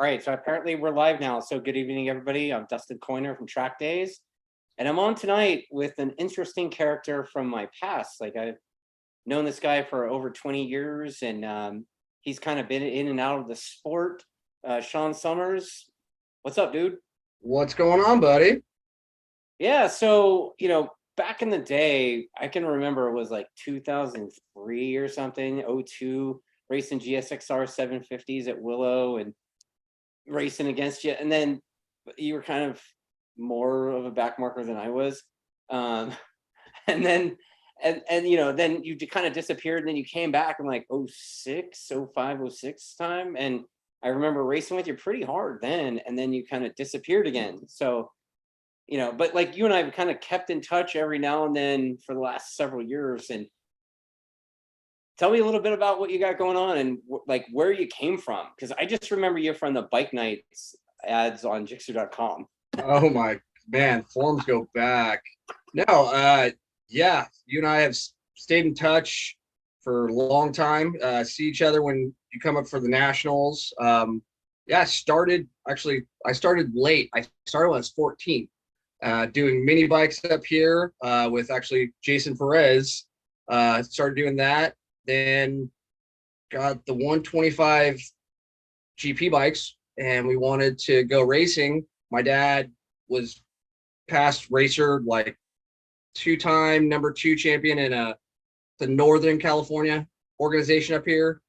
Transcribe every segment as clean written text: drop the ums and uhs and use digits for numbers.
All right, so apparently we're live now. So good evening, everybody. I'm Dustin Coiner from Trackdays, and I'm on tonight with an interesting character from my past. Like, I've known this guy for over 20 years, and he's kind of been in and out of the sport. Shaun Summers, what's up, dude? What's going on, buddy? Yeah, so back in the day, I can remember it was like 2003 or something, '02, racing GSXR 750s at Willow and racing against you, and then you were kind of more of a back marker than I was, um, and then then you kind of disappeared, and then you came back in like '06, '05, '06 time, and I remember racing with you pretty hard then, and then you kind of disappeared again. So but like you and I have kind of kept in touch every now and then for the last several years. And tell me a little bit about what you got going on and like where you came from, because I just remember you from the bike nights ads on Jixer.com. Oh my man, forms go back. No, yeah, you and I have stayed in touch for a long time. See each other when you come up for the nationals. Yeah, I started late. I started when I was 14, doing mini bikes up here with actually Jason Perez. Started doing that. Then got the 125 GP bikes, and we wanted to go racing. My dad was past racer, like two-time #2 champion in the Northern California organization up here.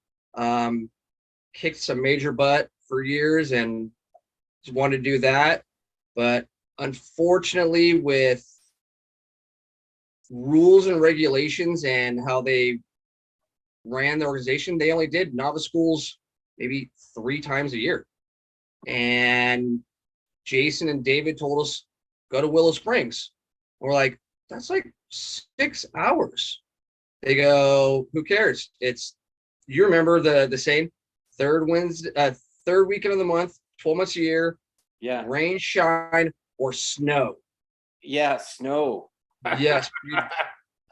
Kicked some major butt for years and just wanted to do that. But unfortunately, with rules and regulations and how they ran the organization, they only did novice schools maybe 3 times a year. And Jason and David told us, go to Willow Springs. We're like, that's like 6 hours. They go, who cares? You remember the saying, third weekend of the month, 12 months a year. Yeah. Rain, shine, or snow. Yeah, snow. Yes.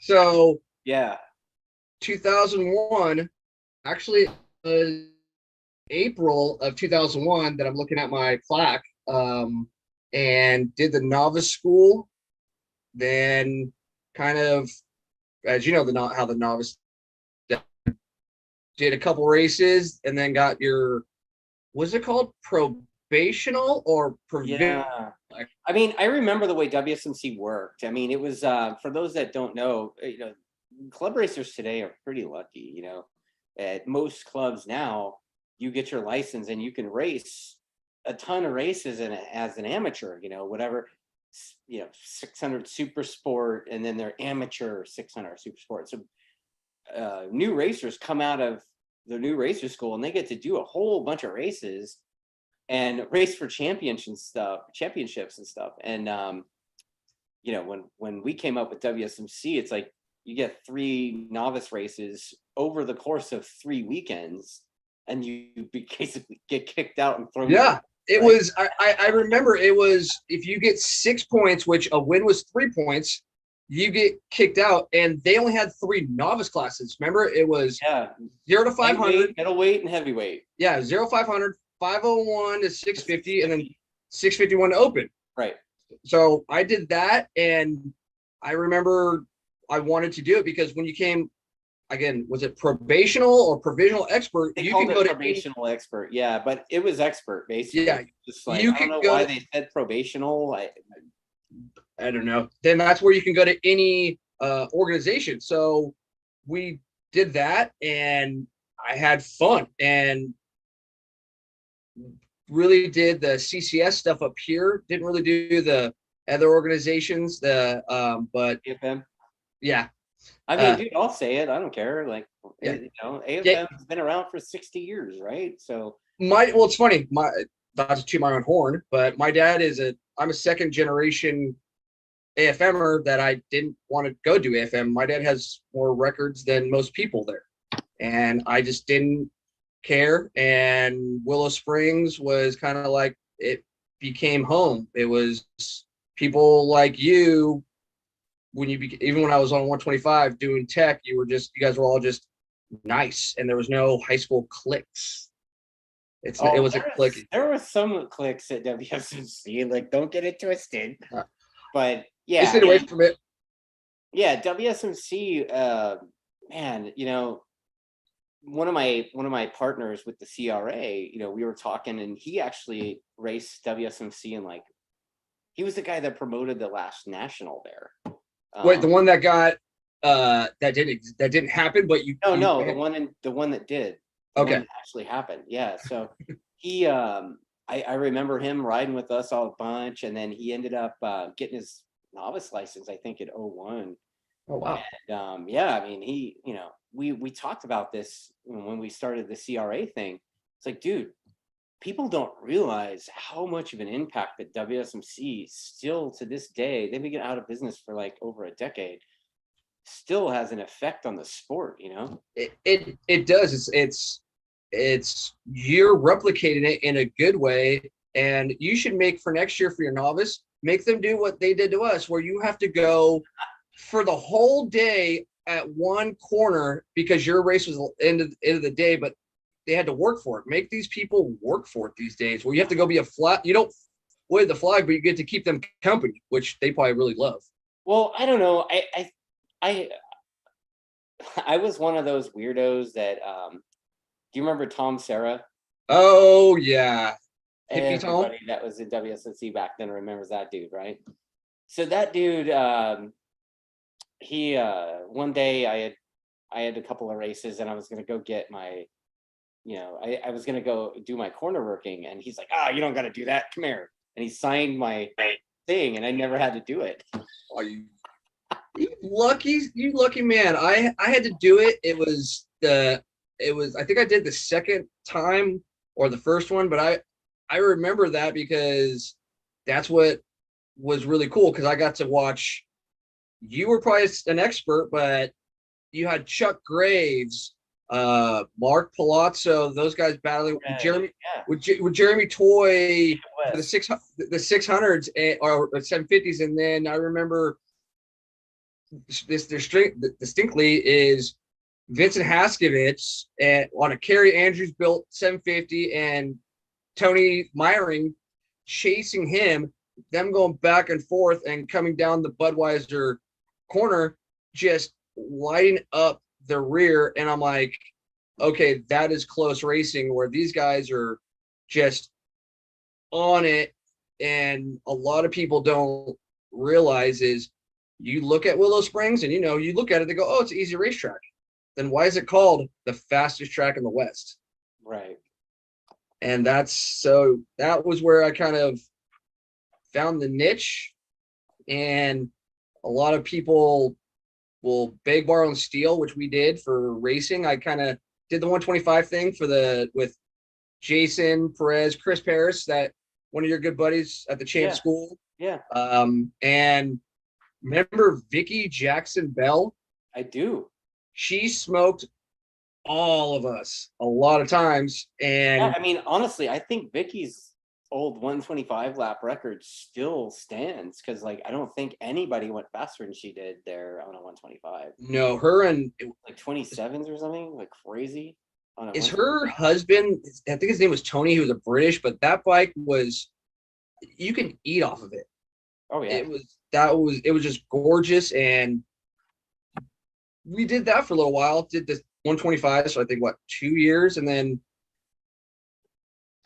So yeah. 2001, actually April of 2001 that I'm looking at my plaque, and did the novice school. Then kind of, as you know, how the novice did a couple races and then got your, was it called probational or Yeah. I mean, I remember the way WSMC worked. I mean, it was for those that don't know, club racers today are pretty lucky. At most clubs now, you get your license and you can race a ton of races as an amateur. Whatever, 600 Super Sport, and then they're amateur 600 Super Sport. So new racers come out of the new racer school and they get to do a whole bunch of races and race for championships and stuff. And when we came up with WSMC, it's like you get 3 novice races over the course of 3 weekends, and you basically get kicked out and thrown. Yeah, it was. I remember it was, if you get 6 points, which a win was 3 points, you get kicked out. And they only had 3 novice classes. Remember, it was 0 to 500, middleweight, and heavyweight. Yeah, 0 500, 501 to 650, and then 651 to open. Right. So I did that, and I remember I wanted to do it because when you came, again, was it probational or provisional expert? They called it probational expert, yeah, but it was expert basically. Yeah, just like, I don't know why they said probational. I don't know. Then that's where you can go to any organization. So we did that, and I had fun, and really did the CCS stuff up here. Didn't really do the other organizations. But AFM. Yeah. I mean, dude, I'll say it. I don't care. Like, AFM has been around for 60 years, right? So it's funny. Not to toot my own horn, but my dad I'm a second generation AFMer that I didn't want to go do AFM. My dad has more records than most people there, and I just didn't care. And Willow Springs was kind of like, it became home. It was people like you. Even when I was on 125 doing tech, you guys were all just nice, and there was no high school cliques. It Oh, wasn't clicking. there were some clicks at WSMC, like don't get it twisted. Uh, But I yeah, stayed away from it. yeah, WSMC, man, one of my partners with the CRA, we were talking, and he actually raced WSMC, and like he was the guy that promoted the last national there. Wait, the one that got that didn't happen, but No, the one that did. The one okay. that actually happened. Yeah. So he I remember him riding with us all a bunch, and then he ended up getting his novice license, I think, in '01. Oh wow. And yeah, I mean, we talked about this when we started the CRA thing. It's like, dude, people don't realize how much of an impact that WSMC still to this day, they've been out of business for like over a decade, still has an effect on the sport. It does. It's you're replicating it in a good way, and you should make for next year for your novice, make them do what they did to us, where you have to go for the whole day at one corner because your race was end of the day, but they had to work for it. Make these people work for it these days, where you have to go be a flag. You don't wave the flag, but you get to keep them company, which they probably really love. Well, I don't know. I I was one of those weirdos that do you remember Tom Serra? Oh yeah, hippie Tom. Everybody that was in WSNC back then remembers that dude, right? So that dude, he one day I had a couple of races, and I was gonna go get my, I was gonna go do my corner working, and he's like, you don't gotta do that. Come here. And he signed my thing, and I never had to do it. Oh, you lucky man. I had to do it. It was I think I did the second time or the first one, but I remember that because that's what was really cool, because I got to watch. You were probably an expert, but you had Chuck Graves, Mark Palazzo, those guys battling with Jeremy, Yeah. with Jeremy Toy for the 600s or 750s, and then I remember this distinctly is Vincent Haskovich on a Kerry Andrews built 750, and Tony Meyering chasing him, them going back and forth and coming down the Budweiser corner, just lighting up the rear. And I'm like, okay, that is close racing, where these guys are just on it. And a lot of people don't realize is you look at Willow Springs and, you look at it, they go, oh, it's an easy racetrack. Then why is it called the fastest track in the West? Right. And that was where I kind of found the niche. And a lot of people will beg, borrow, and steal, which we did for racing. I kind of did the 125 thing with Jason Perez, Chris Paris, that one of your good buddies at the champ school. Yeah. And remember Vicky Jackson Bell? I do. She smoked all of us a lot of times. And yeah, I mean, honestly, I think Vicky's old 125 lap record still stands, because like I don't think anybody went faster than she did there on a 125. No, her and like 27s or something, like crazy. Is her husband, I think his name was Tony, he was a British, but that bike was, you can eat off of it. Oh yeah. It was just gorgeous. And we did that for a little while, did the 125, so I think 2 years. And then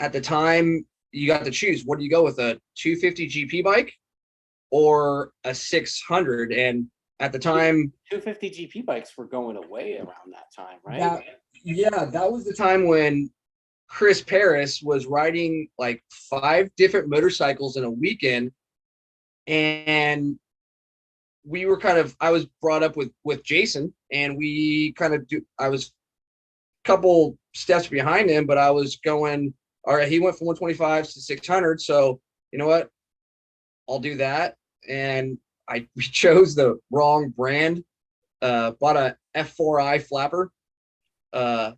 at the time you got to choose, what do you go with, a 250 GP bike or a 600? And at the time 250 GP bikes were going away around that time, right? That was the time when Chris Paris was riding like 5 different motorcycles in a weekend. And we were I was brought up with Jason, and I was a couple steps behind him, but I was going, all right, he went from 125s to 600. So you know what? I'll do that. And we chose the wrong brand, bought a F4i flapper. I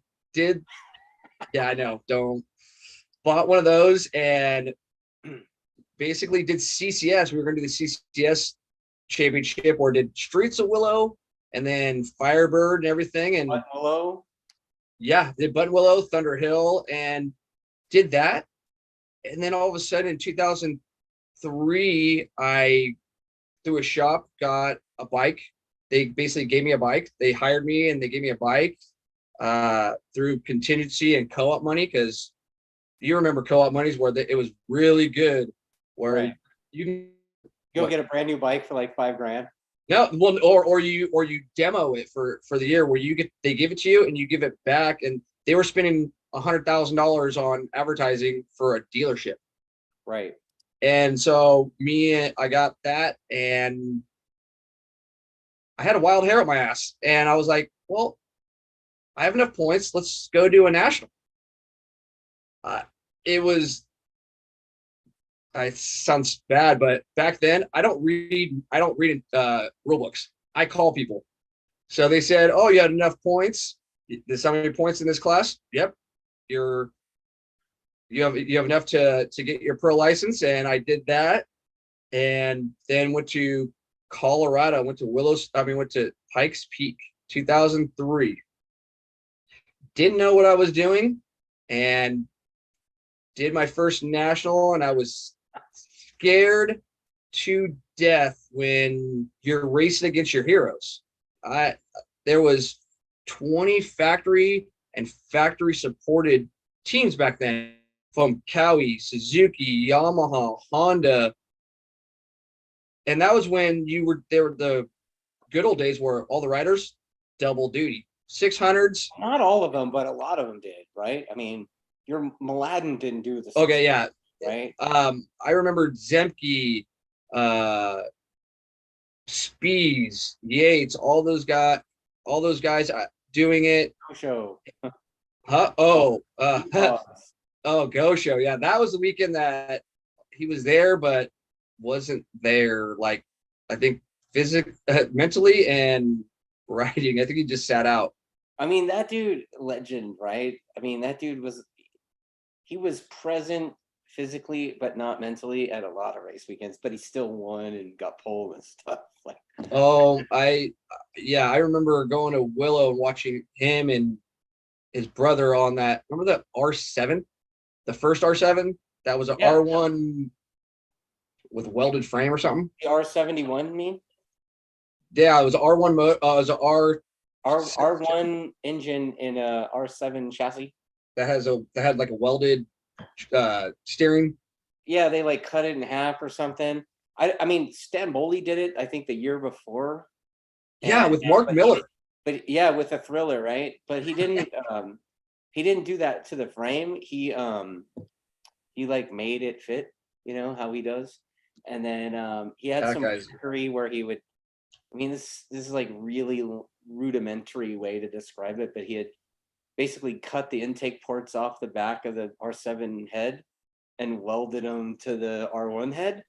know, bought one of those and basically did CCS. We were going to do the CCS championship, or did Streets of Willow and then Firebird and everything. And Willow. Yeah, did Buttonwillow, Thunder Hill, and did that. And then all of a sudden in 2003, I, through a shop, got a bike. They basically gave me a bike. They hired me and they gave me a bike through contingency and co-op money, because you remember co-op monies where it was really good, where Right. you can You'll get a brand new bike for like $5,000. no, well, or you demo it for the year, where they give it to you and you give it back, and they were spending $100,000 on advertising for a dealership. Right. And so I got that, and I had a wild hair up my ass, and I was like, well, I have enough points. Let's go do a national. It was, it sounds bad, but back then I don't read rule books. I call people. So they said, oh, you had enough points. There's how many points in this class? Yep. You have enough to get your pro license. And I did that, and then went to Colorado, went to Pikes Peak, 2003. Didn't know what I was doing, and did my first national, and I was scared to death when you're racing against your heroes. There was 20 factory and factory supported teams back then, from Cowie, Suzuki, Yamaha, Honda. And that was when there were the good old days where all the riders double duty. 600s. Not all of them, but a lot of them did, right? I mean, your Mladen didn't do the Okay, yeah. right. I remember Zemke, Spees, Yates, all those guys doing it. Show. Huh? Oh, oh, Go Show. Yeah, that was the weekend that he was there, but wasn't there. Like, I think mentally and riding. I think he just sat out. I mean, that dude, legend, right? I mean, that dude he was present physically, but not mentally at a lot of race weekends, but he still won and got pole and stuff. Like, oh, I remember going to Willow and watching him and his brother on that. Remember that R7, the first R7 that was an R1 with a welded frame or something. The R71, mean? Yeah, it was R1 it was a R1 engine in a R7 chassis that had like a welded steering. Yeah, they like cut it in half or something. I mean, Stamboli did it, I think, the year before. Yeah, with Mark Miller. But yeah, with a Thriller, right? But he didn't do that to the frame. He like made it fit, how he does. And then he had some trickery where he would, I mean, this is like really rudimentary way to describe it, but he had basically cut the intake ports off the back of the R7 head and welded them to the R1 head.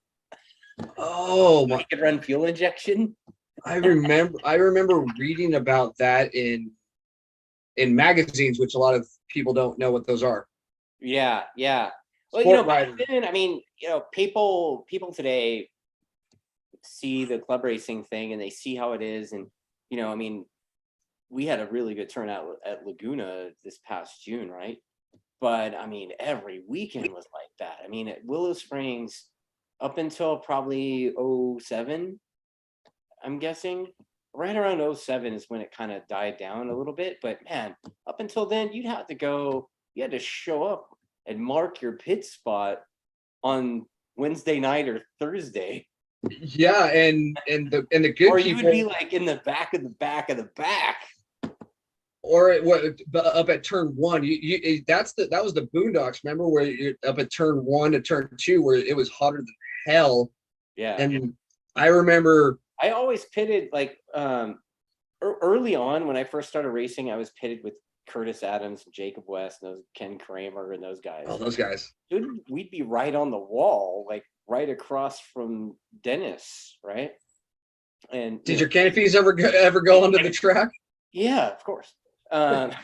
Oh, so he could run fuel injection. I remember reading about that in magazines, which a lot of people don't know what those are. Yeah. Well, back then, I mean, people today see the club racing thing and they see how it is, and I mean, we had a really good turnout at Laguna this past June, right? But I mean, every weekend was like that. I mean, at Willow Springs, up until probably 07, I'm guessing, right around 07 is when it kind of died down a little bit. But man, up until then, you had to show up and mark your pit spot on Wednesday night or Thursday. Yeah, and the good or you would be like in the back of the back of the back. Or up at turn one, that was the Boondocks. Remember where you're up at turn 1 to turn 2, where it was hotter than hell. Yeah, and I remember I always pitted like early on when I first started racing. I was pitted with Curtis Adams, Jacob West, and Ken Kramer, and those guys. Oh, those guys. Dude, we'd be right on the wall, like right across from Dennis, right? And did your canopies ever go onto the track? Yeah, of course. And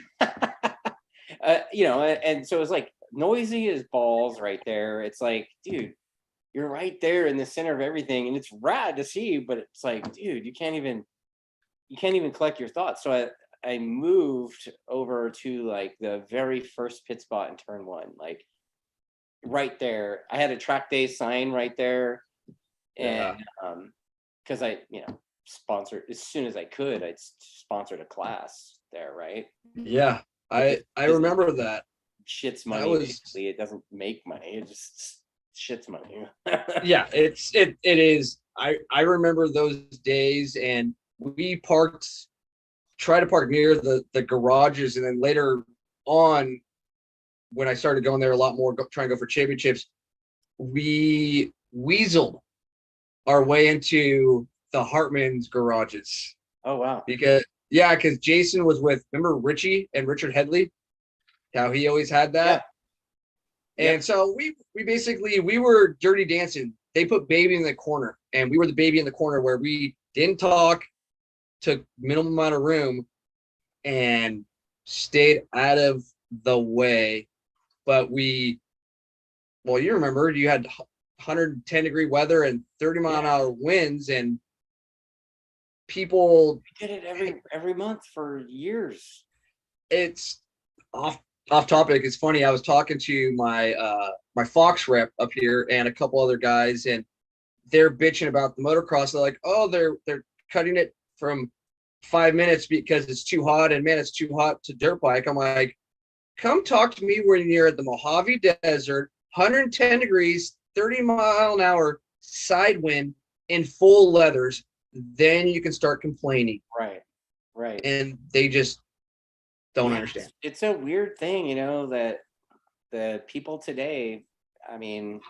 so it's like noisy as balls right there. It's like, dude, you're right there in the center of everything, and it's rad to see, but it's like, dude, you can't even collect your thoughts. So I moved over to like the very first pit spot in turn 1. Like right there. I had a Trackday sign right there, and because I, sponsored as soon as I could, I'd sponsored a class there, right? Yeah, But this I business remember that. shits That money. was Basically, it doesn't make money. It just shits money. yeah, it is. I remember those days, and we try to park near the garages, and then later on, when I started going there a lot more, trying to go for championships, we weaseled our way into the Hartman's garages Oh wow. because Jason was with, remember Richie and Richard Headley, how he always had Yeah. that. Yep. And so we basically we were dirty dancing. They put baby in the corner, and we were the baby in the corner where we didn't talk, took minimum amount of room, and stayed out of the way. But well, you remember you had 110-degree weather and 30-mile-an-hour winds, and people. We did it every month for years. It's off topic. It's funny. I was talking to my Fox rep up here and a couple other guys, and they're bitching about the motocross. They're like, oh, they're cutting it from 5 minutes because it's too hot, and man, it's too hot to dirt bike. I'm like, come talk to me when you're at the Mojave Desert, 110 degrees, 30-mile-an-hour side wind in full leathers. Then you can start complaining. Right. And they just don't understand. It's a weird thing, that the people today, I mean,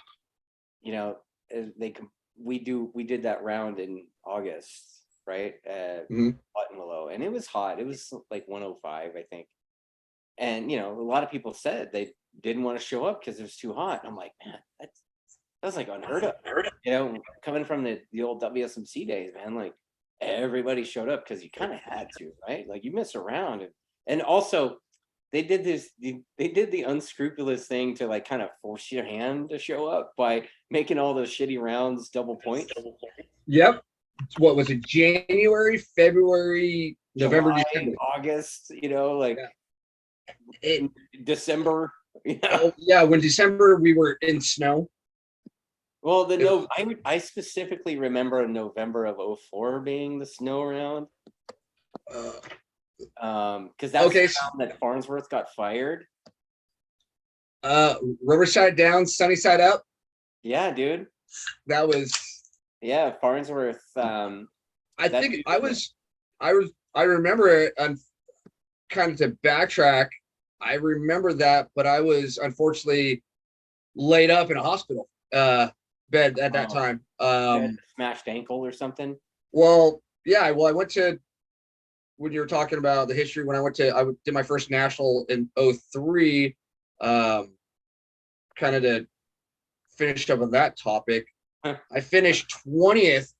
we did that round in August, right? Buttonwillow, and it was hot. It was like 105, I think. And a lot of people said they didn't want to show up because it was too hot. And I'm like, man, that's like unheard of. Coming from the old WSMC days, man, like everybody showed up because you kind of had to, right? Like you mess around, and also they did the unscrupulous thing to like kind of force your hand to show up by making all those shitty rounds double points. Yep. What was it? January, February, November, July, December. August, December. Oh, yeah, when December we were in snow. Well, I specifically remember November of 04 being the snow round. Because that's the round that Farnsworth got fired. Riverside down, sunny side up. Yeah, dude. That was Farnsworth. I think I remember it. Kind of to backtrack, I remember that, but I was unfortunately laid up in a hospital bed at that time. Smashed ankle or something. Well, yeah. I went to, when you were talking about the history, when I did my first national in 03, kind of to finish up on that topic. I finished 20th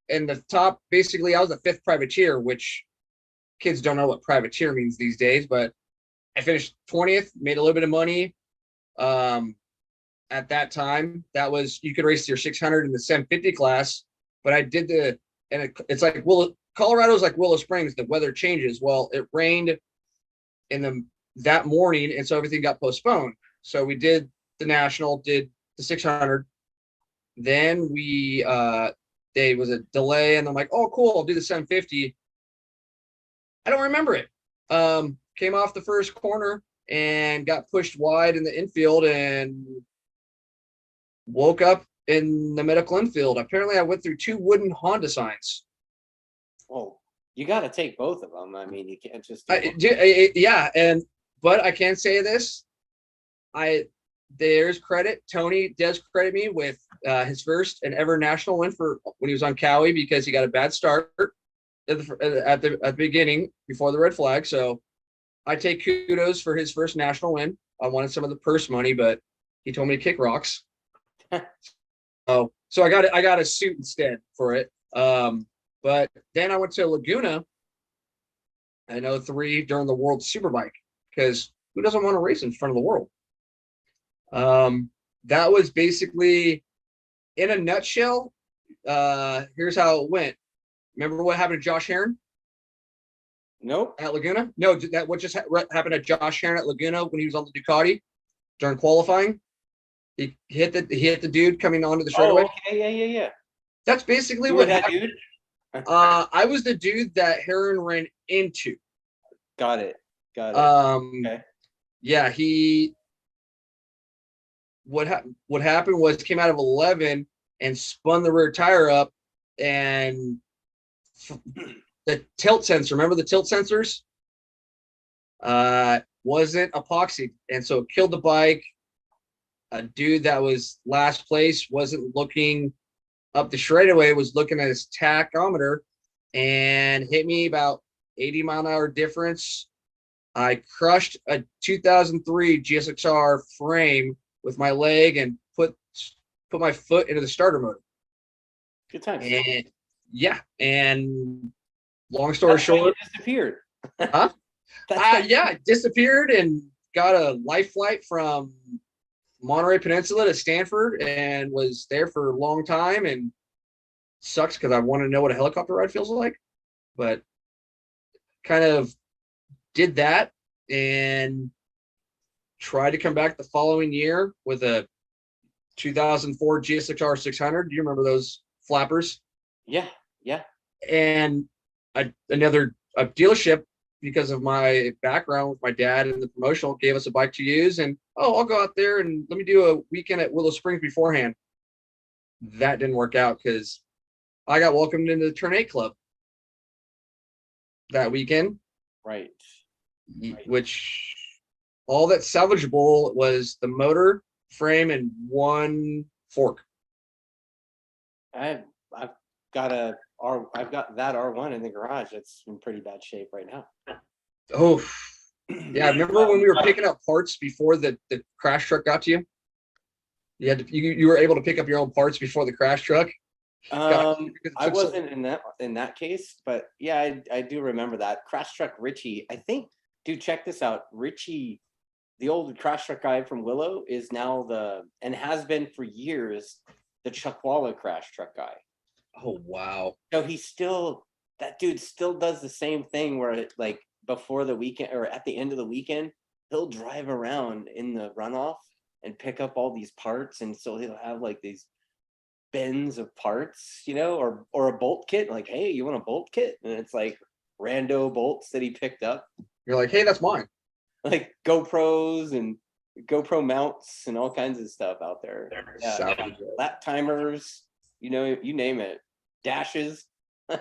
in the top. Basically, I was the 5th privateer, which kids don't know what privateer means these days, but I finished 20th, made a little bit of money. At that time, that was, you could race your 600 in the 750 class, but I did it's like, Colorado's like Willow Springs, the weather changes. Well, it rained that morning, and so everything got postponed. So we did the national, did the 600. Then there was a delay, and I'm like, oh, cool, I'll do the 750. I don't remember it. Came off the first corner and got pushed wide in the infield and woke up in the medical infield. Apparently, I went through 2 wooden Honda signs. Well, you got to take both of them. I mean, you can't just. But I can say this. There's credit. Tony does credit me with his first and ever national win for when he was on Cowie, because he got a bad start at the beginning before the red flag. So I take kudos for his first national win. I wanted some of the purse money, but he told me to kick rocks. So I got a suit instead for it. But then I went to Laguna in 03 during the World Superbike, because who doesn't want to race in front of the world? That was basically, in a nutshell, here's how it went. Remember what happened to Josh Herron? Nope. At Laguna? No, what just happened to Josh Herron at Laguna when he was on the Ducati during qualifying? He hit the dude coming onto the Oh, straightaway. okay, yeah. That's basically You were what that happened. dude? I was the dude that Heron ran into. Got it. Um, Okay. yeah, what happened was came out of 11 and spun the rear tire up, and the tilt sensor, remember the tilt sensors? Wasn't epoxy, and so it killed the bike. A dude that was last place wasn't looking up the straightaway, was looking at his tachometer, and hit me about 80-mile-an-hour difference. I crushed a 2003 GSXR frame with my leg and put my foot into the starter motor. Good times. And yeah, and long story That's why you short, disappeared. huh? Yeah, I disappeared and got a life flight from Monterey Peninsula to Stanford and was there for a long time, and sucks because I want to know what a helicopter ride feels like, but kind of did that and tried to come back the following year with a 2004 GSXR 600. Do you remember those flappers? Yeah. And another dealership, because of my background with my dad and the promotional, gave us a bike to use. And I'll go out there and let me do a weekend at Willow Springs beforehand. That didn't work out because I got welcomed into the Turn 8 Club that weekend. Right. Which all that salvageable was the motor, frame, and one fork. I've got that R1 in the garage. It's in pretty bad shape right now. Oh, yeah. Remember when we were picking up parts before the crash truck got to you? You were able to pick up your own parts before the crash truck. I wasn't in that case, but yeah, I do remember that crash truck. Richie, I think, dude, check this out. Richie, the old crash truck guy from Willow, is now and has been for years, the Chuckwalla crash truck guy. Oh wow! So that dude still does the same thing where like before the weekend or at the end of the weekend, he'll drive around in the runoff and pick up all these parts, and so he'll have like these bins of parts, or a bolt kit. Like, hey, you want a bolt kit? And it's like rando bolts that he picked up. You're like, hey, that's mine. Like GoPros and GoPro mounts and all kinds of stuff out there. Lap timers, you name it. Dashes.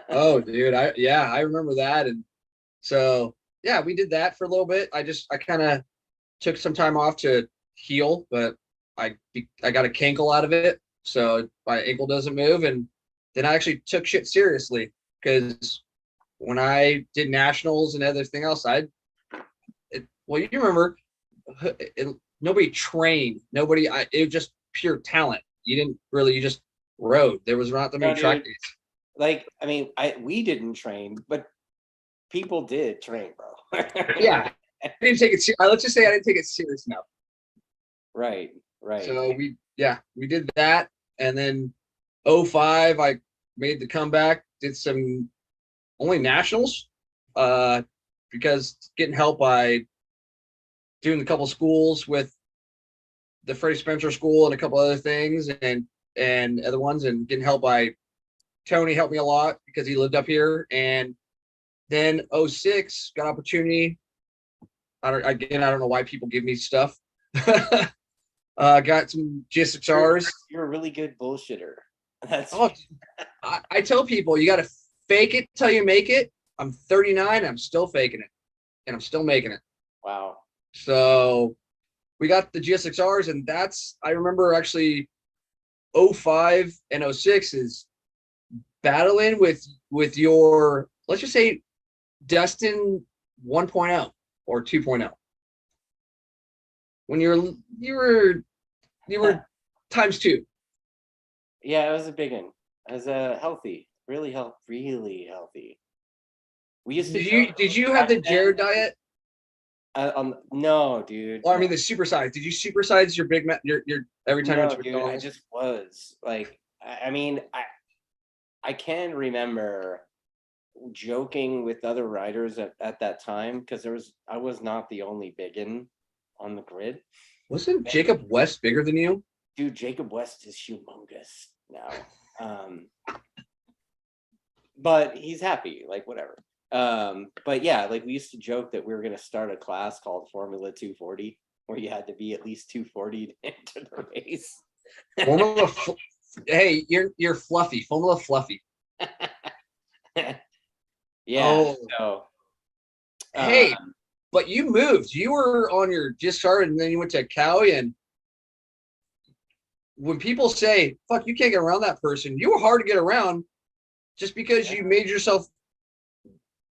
Oh, dude, I remember that, and so yeah, we did that for a little bit. I kind of took some time off to heal, but I got a cankle out of it, so my ankle doesn't move, and then I actually took shit seriously because when I did nationals and everything else, well, you remember, nobody trained, it was just pure talent. You just rode. There was not that many track days. Like, I mean, we didn't train, but people did train, bro. Yeah, I didn't take it. Let's just say I didn't take it serious enough. Right. So we did that, and then 05, I made the comeback. Did some only nationals, because getting help by doing a couple schools with the Freddie Spencer School and a couple other things, and other ones, and getting help by Tony helped me a lot because he lived up here. And then 06 got opportunity. I don't know why people give me stuff. Got some GSXRs. You're a really good bullshitter. I tell people you got to fake it till you make it. I'm 39. I'm still faking it, and I'm still making it. Wow. So we got the GSXRs, and I remember actually 05 and 06 is battling with your, let's just say, Dustin 1.0 or 2.0. When you were times two. Yeah, it was a big one. It was healthy, really healthy. We used to. Did you have the Jared diet? No, dude. Well, I mean the supersize. Did you supersize your big your every time? No, dude. I just was like, I mean, I can remember joking with other riders at that time because I was not the only biggin on the grid. Wasn't Jacob West bigger than you? dude, Jacob West is humongous now. But he's happy, like whatever. But yeah, like we used to joke that we were gonna start a class called Formula 240, where you had to be at least 240 to enter the race. Hey, you're fluffy, Formula Fluffy. Yeah. So, hey, but you moved. You were on your just started, and then you went to Cali. And when people say, "Fuck, you can't get around that person," you were hard to get around, just because you made yourself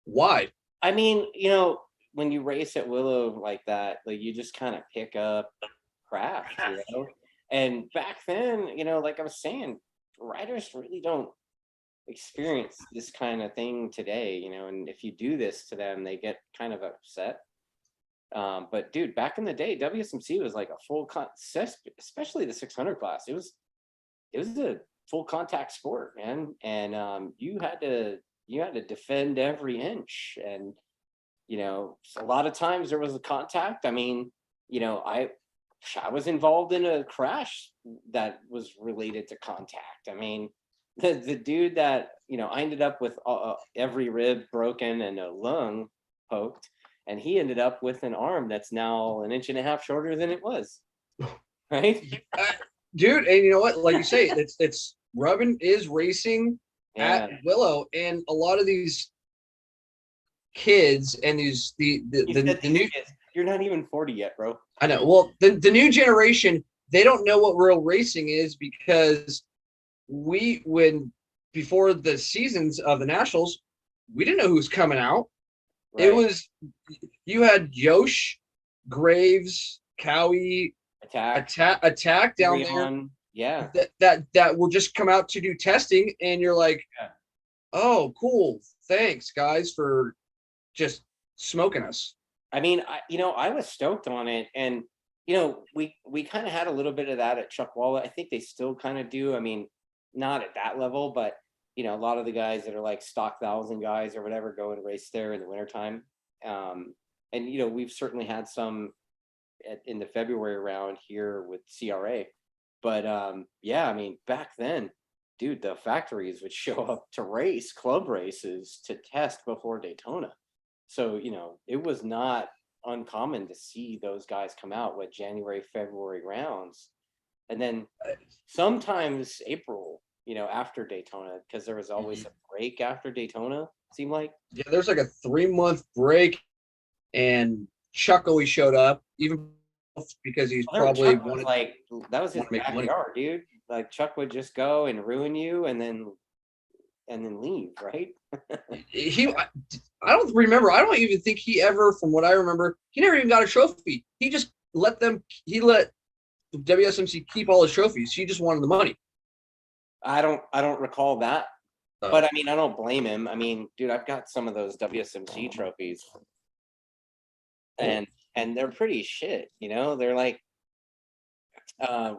wide. I mean, when you race at Willow like that, like you just kind of pick up craft, And back then, like I was saying, riders really don't experience this kind of thing today, and if you do this to them, they get kind of upset. But dude, back in the day, WSMC was like a full especially the 600 class. It was a full contact sport, man, and you had to defend every inch, and a lot of times there was a contact. I mean, I was involved in a crash that was related to contact. I mean, the dude that I ended up with every rib broken and a lung poked, and he ended up with an arm that's now 1.5 inches shorter than it was. Right, dude. And you know what? Like you say, it's rubbing is racing at Willow, and a lot of these kids and the new kids. You're not even 40 yet, bro. I know. Well, the new generation, they don't know what real racing is, because before the seasons of the nationals, we didn't know who was coming out. Right. It was, you had Yosh, Graves, Cowie, attack down there. Yeah. That will just come out to do testing, and you're like, oh, cool. Thanks, guys, for just smoking us. I mean, I was stoked on it, and we kind of had a little bit of that at Chuck Walla. I think they still kind of do. I mean, not at that level, but a lot of the guys that are like stock 1,000 guys or whatever go and race there in the wintertime. And we've certainly had some in the February round here with CRA. But yeah, I mean, back then, dude, the factories would show up to race club races to test before Daytona. So, it was not uncommon to see those guys come out with January, February rounds. And then sometimes April, after Daytona, because there was always a break after Daytona, seemed like. Yeah, there's like a 3-month break, and Chuck always showed up, even because he's probably that was his backyard, dude. Like Chuck would just go and ruin you and then leave, right? I don't remember. I don't even think he ever, from what I remember, he never even got a trophy. He just let WSMC keep all his trophies. He just wanted the money. I don't recall that. But I mean, I don't blame him. I mean, dude, I've got some of those WSMC trophies. And they're pretty shit, They're like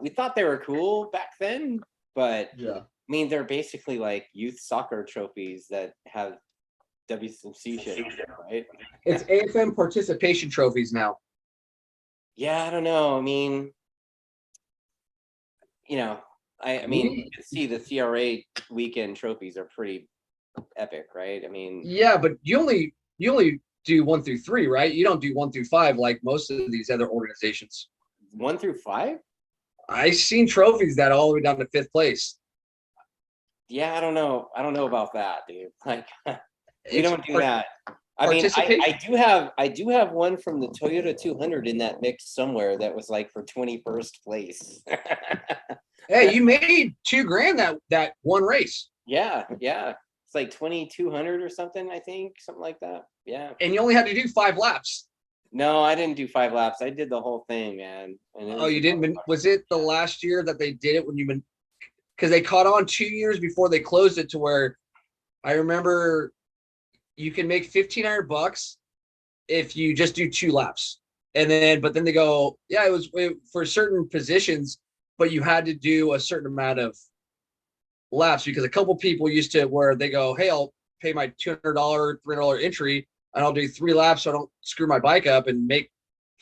we thought they were cool back then, but I mean, they're basically like youth soccer trophies that have WSMC shit, right? It's AFM participation trophies now. Yeah, I don't know. I mean, I mean, you can see the CRA weekend trophies are pretty epic, right? I mean, yeah, but you only do 1 through 3, right? You don't do 1 through 5 like most of these other organizations. 1 through 5? I've seen trophies that all the way down to 5th place. Yeah, I don't know about that, dude. Like, we don't do that. I mean, I do have one from the Toyota 200 in that mix somewhere that was like for 21st place. Hey, you made $2,000 that one race. Yeah. It's like 2,200 or something, I think, something like that. Yeah. And you only had to do 5 laps. No, I didn't do 5 laps. I did the whole thing, man. Oh, you didn't? Was it the last year that they did it when you been? Because they caught on 2 years before they closed it, to where I remember you can make $1,500 if you just do 2 laps, but then they go, yeah, it was for certain positions, but you had to do a certain amount of laps, because a couple people used to where they go, hey, I'll pay my $200, $300 entry, and I'll do 3 laps so I don't screw my bike up and make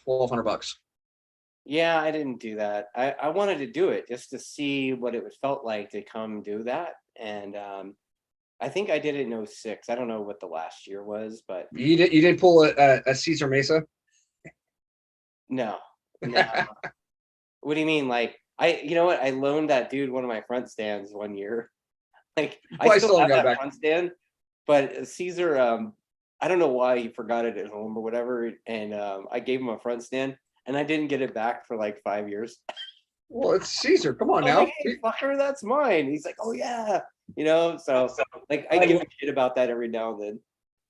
$1,200. Yeah, I didn't do that. I wanted to do it just to see what it felt like to come do that. And I think I did it in '06. I don't know what the last year was, but You did pull a Caesar Mesa? no, no. What do you mean? Like you know what? I loaned that dude one of my front stands one year. Like I Well, I still still have haven't got that back. front stand, but Caesar, I don't know why he forgot it at home or whatever. And I gave him a front stand and I didn't get it back for like 5 years. Well, it's Caesar. Come on I was like, now. hey, fucker, that's mine. He's like, oh yeah. So like I I, give a shit about that every now and then.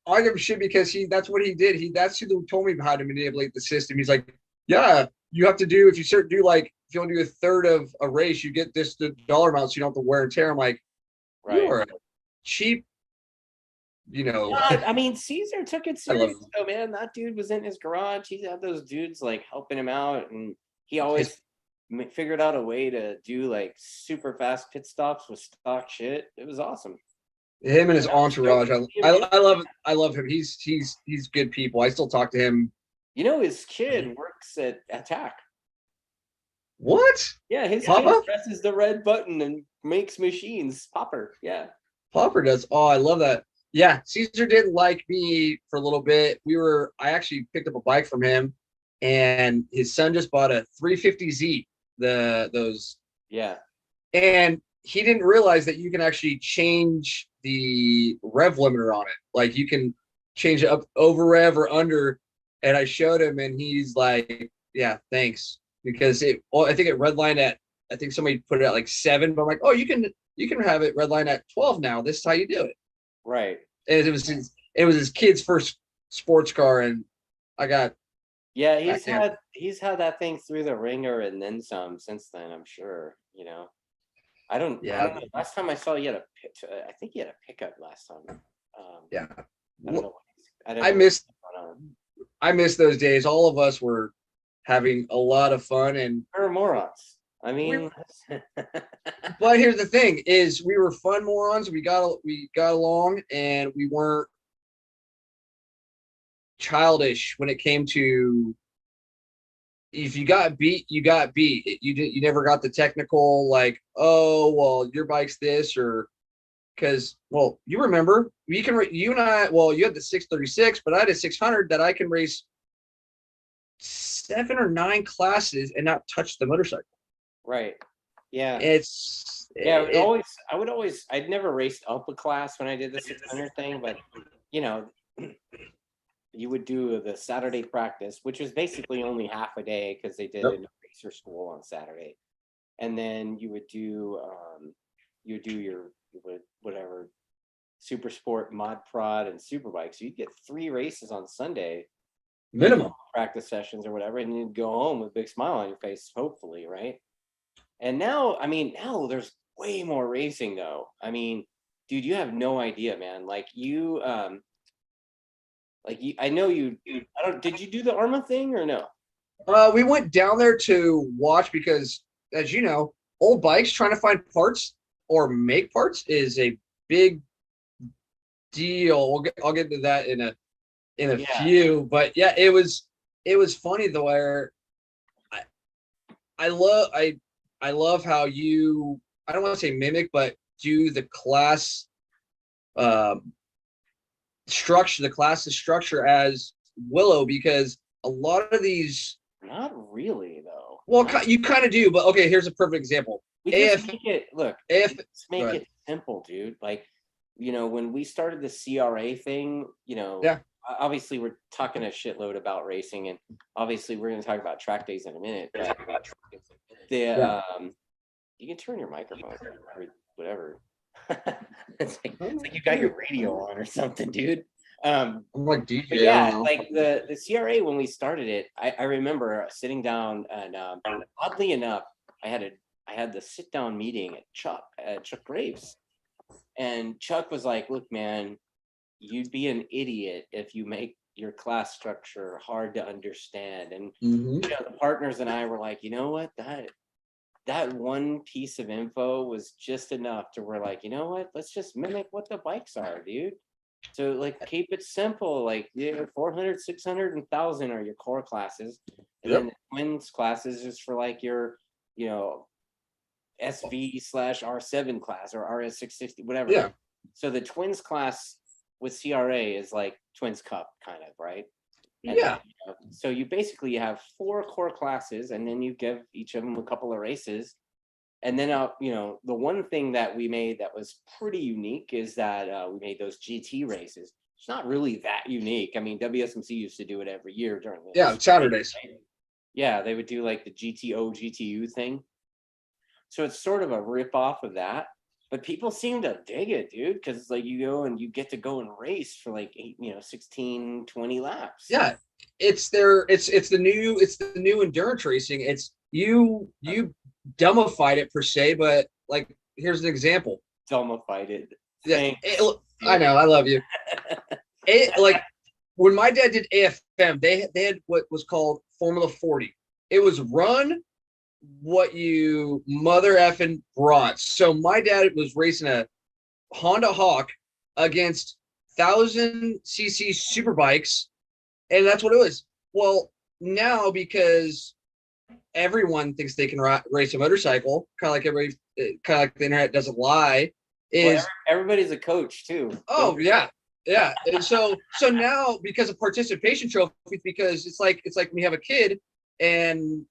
I give a shit because that's what he did. That's who told me how to manipulate the system. He's like, yeah, you have to do if you start do like if you want to do a third of a race, you get this the dollar amount, so you don't have to wear and tear. I'm like, you Right. are a cheap, you know. I mean, Caesar took it I love serious though, man. That dude was in his garage. He had those dudes like helping him out, and he always figured out a way to do like super fast pit stops with stock shit. It was awesome. him and his I was stoked entourage. to see him do I it. love I love him. He's good people. I still talk to him. You know, his kid works at Attack. What? Yeah, his kid Papa? presses the red button and makes machines. Popper. Yeah. Popper does. Oh, I love that. Yeah, Caesar didn't like me for a little bit. I actually picked up a bike from him, and his son just bought a 350Z, those, Yeah. and he didn't realize that you can actually change the rev limiter on it. Like you can change it up over rev or under. And I showed him, and he's like, "Yeah, thanks," because well, I think it redlined at. I think somebody put it at like 7, but I'm like, "Oh, you can have it redline at 12 now. This is how you do it." Right. And it was his kid's first sports car, and I got Yeah, back then. he's had that thing through the ringer and then some since then, I'm sure, I Yeah, don't know. Last time I saw he had I think he had a pickup last time. yeah. I don't know I don't I know what's miss going on. I miss those days. All of us were having a lot of fun, and We're morons. I we. mean, But here's the thing: is we were fun morons. We got along, and we weren't childish when it came to if you got beat, you got beat. You never got the technical like, oh well, your bike's this or because well, you remember you and I well, you had the 636, but I had a 600 that I can race 7 or 9 classes and not touch the motorcycle. right. Yeah. It's Yeah, it I'd never raced up a class when I did the 600 thing, but you know, you would do the Saturday practice, which was basically only half a day because they did Yep. a racer school on Saturday. And then you would do your whatever super sport, mod prod, and super bike. So you'd get 3 races on Sunday, minimum. practice sessions or whatever, and you'd go home with a big smile on your face, hopefully, right? And now, I mean, now there's way more racing though. I mean, dude, you have no idea, man. I know you. I don't. Did you do the Arma thing or no? We went down there to watch because, as you know, old bikes trying to find parts or make parts is a big deal. I'll get to that in a Yeah. few, but yeah, it was funny though. Where I I love I love how you I don't want to say mimic, but do the class um, structure, the classes structure as Willow because a lot of these Not really though. well, you kind of do, but okay, here's a perfect example. We just If make it look. if Just make it simple, dude. Like, when we started the CRA thing, yeah, obviously we're talking a shitload about racing, and obviously we're going to talk about track days in a minute. But yeah. you can turn your microphone or whatever. It's like you got your radio on or something, dude. I'm like DJ. But I yeah, don't know. like the CRA when we started it, I remember sitting down and oddly enough, I had the sit down meeting at Chuck Graves, and Chuck was like, "Look, man, you'd be an idiot if you make your class structure hard to understand." And Mm-hmm. the partners and I were like, you know what, that one piece of info was just enough to we're like, you know what, let's just mimic what the bikes are, dude. So like keep it simple. Like 400, 600, and 1,000 are your core classes. And Yep. then the twins classes is for like your, you know, SV/R7 class or RS660, whatever. Yeah. So the twins class with CRA is like Twins Cup kind of, right? And Yeah. then, so you basically have 4 core classes, and then you give each of them a couple of races. And then, the one thing that we made that was pretty unique is that we made those GT races. It's not really that unique. I mean, WSMC used to do it every year during the Yeah. Saturdays. right? Yeah, they would do like the GTO GTU thing. So it's sort of a rip off of that. But people seem to dig it, dude, because like you go and you get to go and race for like 16, 20 laps. Yeah. It's the new endurance racing. It's you dumbified it per se, but like here's an example. Dumbified it. Yeah, I know, I love you. It like when my dad did AFM, they had what was called Formula 40. It was run what you mother effing brought. So my dad was racing a Honda Hawk against 1,000cc super bikes, and that's what it was. Well, now because everyone thinks they can race a motorcycle, kind of like everybody, kind of like the internet doesn't lie. Is everybody's a coach too. oh yeah, yeah. And so now because of participation trophies, because it's like when you have a kid and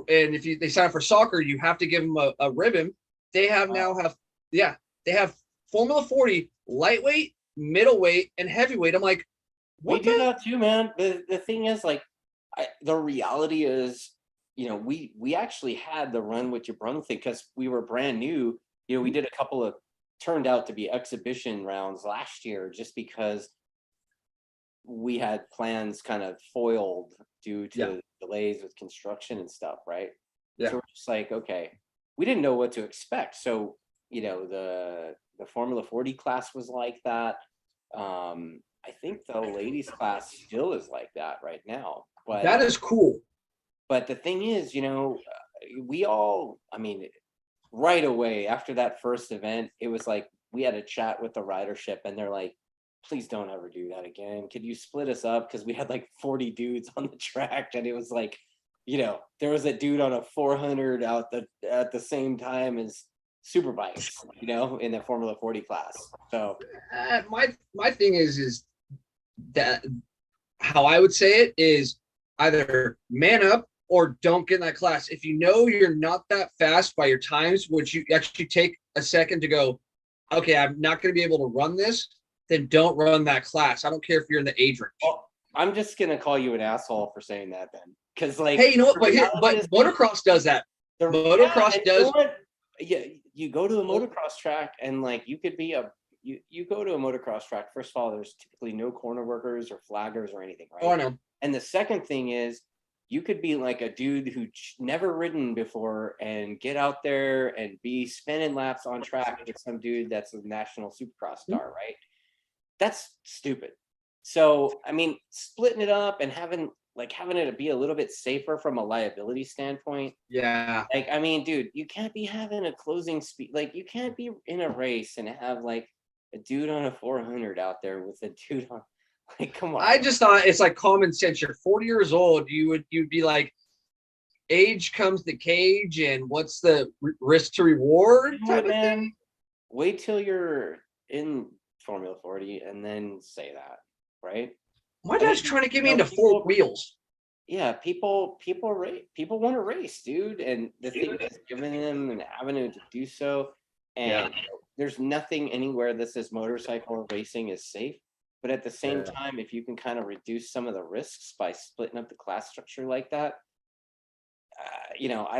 if they sign up for soccer, you have to give them a ribbon. They have Formula 40 lightweight, middleweight, and heavyweight. I'm like, we do that too, man. The thing is, like, the reality is, we actually had the run with your brother thing because we were brand new. We did a couple of turned out to be exhibition rounds last year just because we had plans kind of foiled due to delays with construction and stuff, right? Yeah. So we're just like, okay, we didn't know what to expect. So, the Formula 40 class was like that. I think the ladies class still is like that right now. But that is cool. But the thing is, we all, I mean, right away after that first event, it was like we had a chat with the ridership and they're like, please don't ever do that again. Could you split us up? Because we had like 40 dudes on the track and it was like, there was a dude on a 400 at the same time as super bikes, in the Formula 40 class. So my thing is that how I would say it is either man up or don't get in that class. If you know you're not that fast by your times, would you actually take a second to go, okay, I'm not going to be able to run this, then don't run that class. I don't care if you're in the age range. Well, I'm just going to call you an asshole for saying that then. Because like, hey, you know what? But motocross does that. Motocross does. Yeah, you go to a motocross track and like you could be you go to a motocross track. First of all, there's typically no corner workers or flaggers or anything, right? Oh, I know. And the second thing is you could be like a dude who never ridden before and get out there and be spinning laps on track with some dude that's a national supercross star, right? That's stupid. So, I mean, splitting it up and having it be a little bit safer from a liability standpoint. Yeah. Like, I mean, dude, you can't be having a closing speed. Like, you can't be in a race and have like a dude on a 400 out there with a dude on. Like, come on. I just thought it's like common sense. You're 40 years old. You'd be like, age comes the cage, and what's the risk to reward type of thing? Wait till you're in Formula 40 and then say that, right? My dad's trying to get me into four wheels. Yeah, people want to race, dude, and the thing is giving them an avenue to do so. And there's nothing anywhere that says motorcycle racing is safe. But at the same time, if you can kind of reduce some of the risks by splitting up the class structure like that, I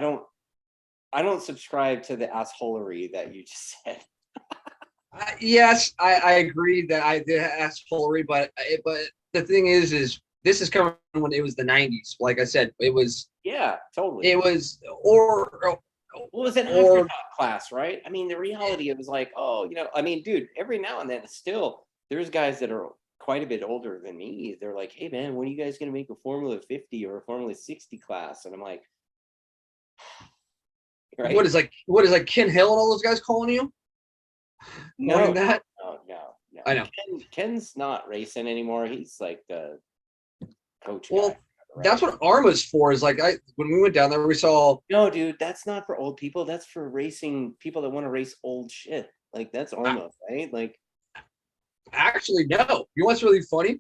don't subscribe to the assholery that you just said. Yes, I agree that I did assholery, but the thing is this is coming when it was the 90s. Like I said, it was totally. It was it was an afterthought class, right? I mean, the reality it was like, I mean, dude, every now and then still there's guys that are quite a bit older than me. They're like, hey man, when are you guys gonna make a Formula 50 or a Formula 60 class? And I'm like, right? What is like Ken Hill and all those guys calling you? No, that? no. Yeah, I know. Ken's not racing anymore. He's like the coach Well, guy, that's right? what ARMA's for. Is like when we went down there, we saw. No, dude, that's not for old people. That's for racing people that want to race old shit. Like that's Arma, right? Like Actually, no. You know what's really funny?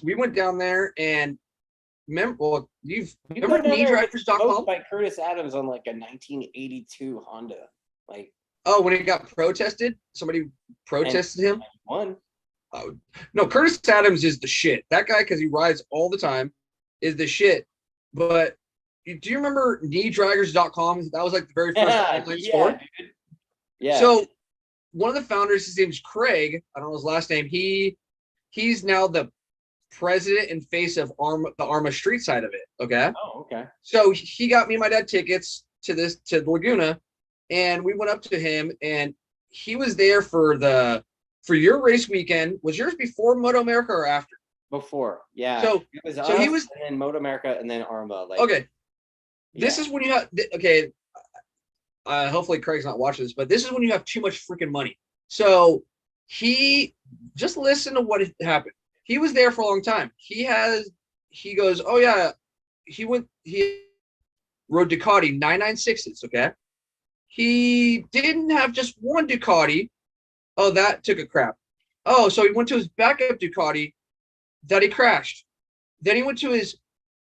We went down there and remember, well, you go remember down there and get smoked kneedrivers.com? by Curtis Adams on like a 1982 Honda. Like Oh, when it got protested, somebody and protested him. won. Oh, no, Curtis Adams is the shit. That guy, because he rides all the time, is the shit. But do you remember kneedraggers.com? That was like the very first online store. Dude. Yeah. So one of the founders, his name's Craig. I don't know his last name. He's now the president and face of the Arma street side of it. Okay. Oh, okay. So he got me and my dad tickets to Laguna, and we went up to him, and he was there for your race weekend. Was yours before Moto America or after? Before, yeah. So it was so he was and then Moto America and then Arma. Like okay. This is when you have okay. Hopefully Craig's not watching this, but this is when you have too much freaking money. So he just listen to what happened. He was there for a long time. He goes, oh yeah, he rode Ducati 996s. Okay. He didn't have just one Ducati. Oh, that took a crap. Oh, so he went to his backup Ducati that he crashed. Then he went to his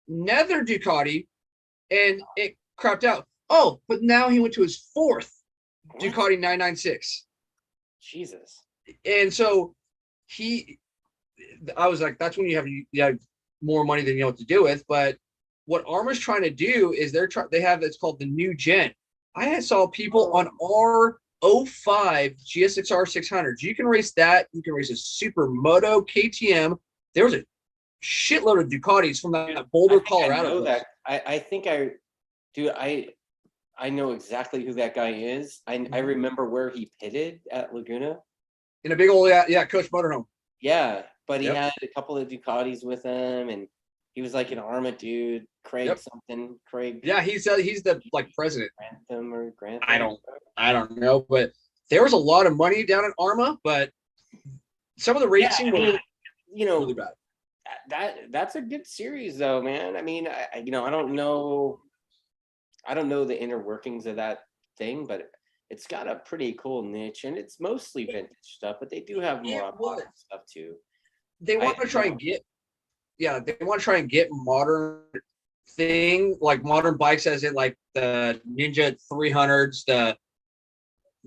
nether Ducati and it crapped out. Oh, but now he went to his fourth Ducati 996. Jesus. And so I was like, that's when you have more money than you know what to do with. But what Arma's trying to do is they have it's called the new gen. I saw people on R05 GSX-R 600s. You can race that. You can race a Supermoto KTM. There was a shitload of Ducatis from that Boulder, Colorado. I know that. I think I do. I know exactly who that guy is. I remember where he pitted at Laguna. In a big old Coach Motorhome. Yeah, but he had a couple of Ducatis with him, and he was like an Arma dude. Craig something. Craig. Yeah, he's the like president. Grantham or Grantham. I don't know, but there was a lot of money down at Arma, but some of the racing was really bad. That's a good series though, man. I mean, I don't know the inner workings of that thing, but it's got a pretty cool niche, and it's mostly vintage stuff, but they do have more modern stuff too. They want to try and get modern thing, like modern bikes, as in like the Ninja 300s, the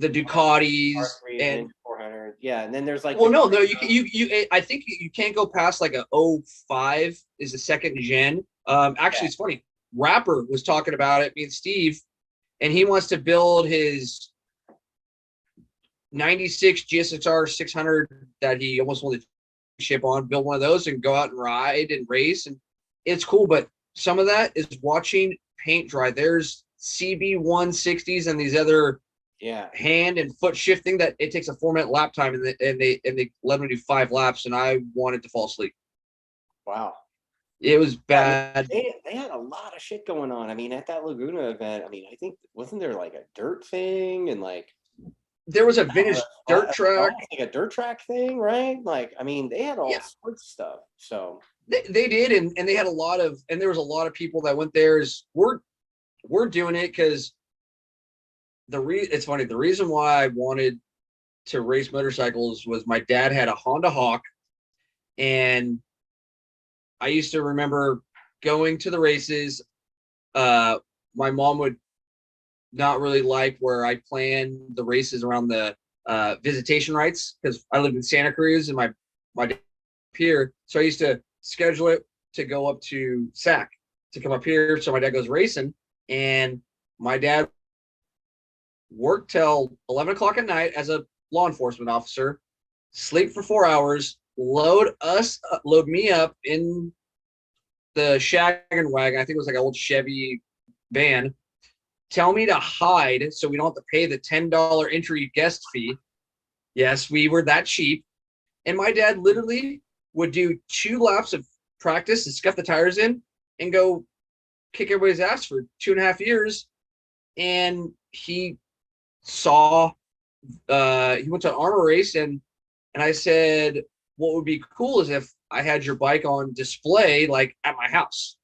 Ducatis, and 400. Yeah, and then there's like you I think you can't go past like a 05 is the second gen. Actually, it's funny. Rapper was talking about it, me and Steve, and he wants to build his 96 GSX-R 600 that he almost wanted to ship on, build one of those and go out and ride and race. And it's cool, but some of that is watching paint dry. There's CB 160s and these other hand and foot shifting that it takes a 4-minute lap time, and they let me do 5 laps, and I wanted to fall asleep. Wow. It was bad. I mean, they had a lot of shit going on. I mean, at that Laguna event, I mean, I think wasn't there like a dirt thing and like there was a vintage dirt track, like a dirt track thing, right? Like, I mean, they had all sorts of stuff. So they did, and they had a lot of, and there was a lot of people that went there. We're doing it because it's funny. The reason why I wanted to race motorcycles was my dad had a Honda Hawk, and I used to remember going to the races. My mom would not really like where I planned the races around the visitation rights, because I lived in Santa Cruz and my dad here. So I used to schedule it to go up to SAC to come up here. So my dad goes racing, and my dad worked till 11 o'clock at night as a law enforcement officer, sleep for 4 hours, load me up in the shaggin' wagon. I think it was like an old Chevy van. Tell me to hide so we don't have to pay the $10 entry guest fee. Yes, we were that cheap. And my dad literally would do 2 laps of practice and scuff the tires in and go kick everybody's ass for 2.5 years. And he went to an Arma race, and And I said, what would be cool is if I had your bike on display, like at my house,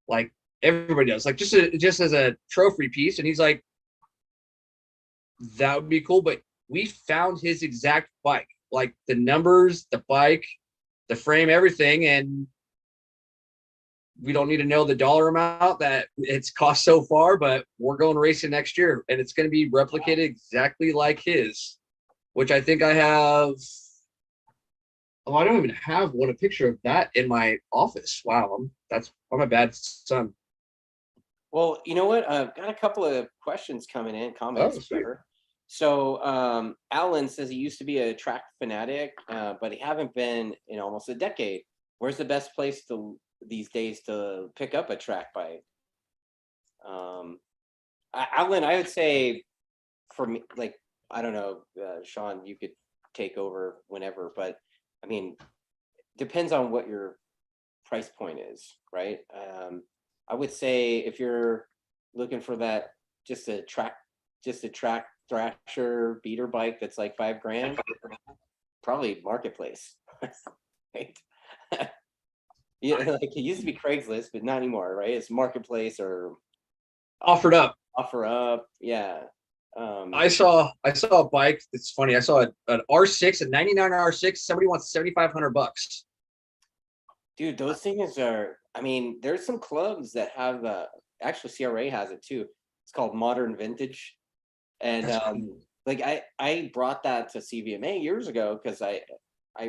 like everybody does, like just as a trophy piece. And he's like, that would be cool. But we found his exact bike, like the numbers, the bike, the frame, everything. And we don't need to know the dollar amount that it's cost so far, but we're going racing next year and it's going to be replicated exactly like his, which I think I have. Oh, I don't even have a picture of that in my office. Wow, I'm a bad son. Well, you know what? I've got a couple of questions coming in, Oh, comments, sweet. whatever. So Alan says he used to be a track fanatic, but he haven't been in almost a decade. Where's the best place these days to pick up a track bike? Alan, I would say for me, like, I don't know, Shaun, you could take over whenever, but I mean, depends on what your price point is, right? I would say if you're looking for that, just a track thrasher beater bike that's like $5,000, probably Marketplace, right? Yeah, like it used to be Craigslist, but not anymore, right? It's Marketplace or Offered up. Offer Up, yeah. I saw a bike. It's funny. I saw an R6, a '99 R6. Somebody wants $7,500. Dude, those things are, I mean, there's some clubs that have actually CRA has it too. It's called Modern Vintage. And That's cool. like I brought that to CVMA years ago because I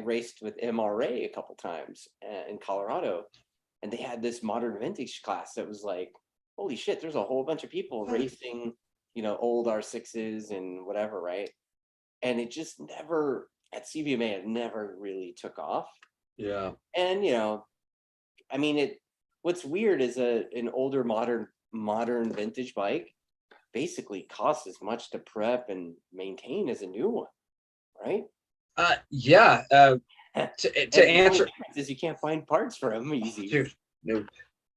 raced with MRA a couple times in Colorado, and they had this Modern Vintage class that was like, holy shit, there's a whole bunch of people racing, old R6s and whatever, right? And it just never at CVMA it never really took off. Yeah. And I mean, what's weird is an older modern vintage bike basically costs as much to prep and maintain as a new one, right? Yeah. And To the only answer, difference is you can't find parts for them easy. dude, no.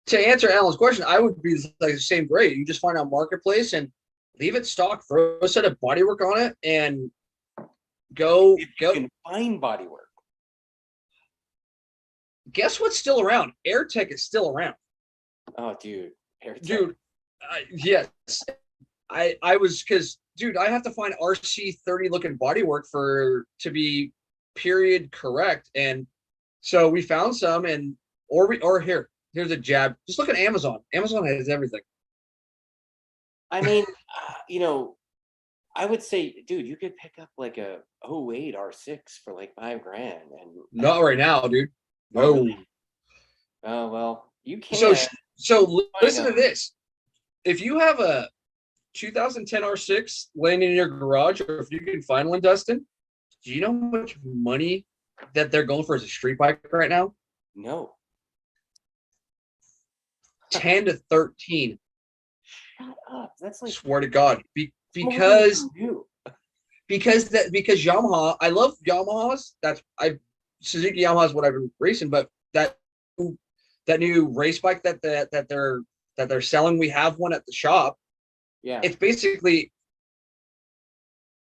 To answer Alan's question, I would be like the same grade. You just find out Marketplace and leave it stock, throw a set of bodywork on it, and go. If you can find bodywork. Guess what's still around? AirTech is still around. Oh, dude. Dude, yes. I was because dude, I have to find RC30 looking bodywork to be period correct. And so we found some here's a jab. Just look at Amazon. Amazon has everything. I mean, I would say, dude, you could pick up like a '08 R6 for like $5,000 and Not right now, dude. Oh, No. really? Oh, well, you So can. listen to this. If you have a 2010 R6 laying in your garage, or if you can find one, Dustin, do you know how much money that they're going for as a street bike right now? No. 10 to 13. Shut up. That's like Swear to God. more than Because you because Yamaha, I love Yamahas. Suzuki Yamaha is what I've been racing, but that new race bike that they're selling, we have one at the shop. Yeah. It's basically,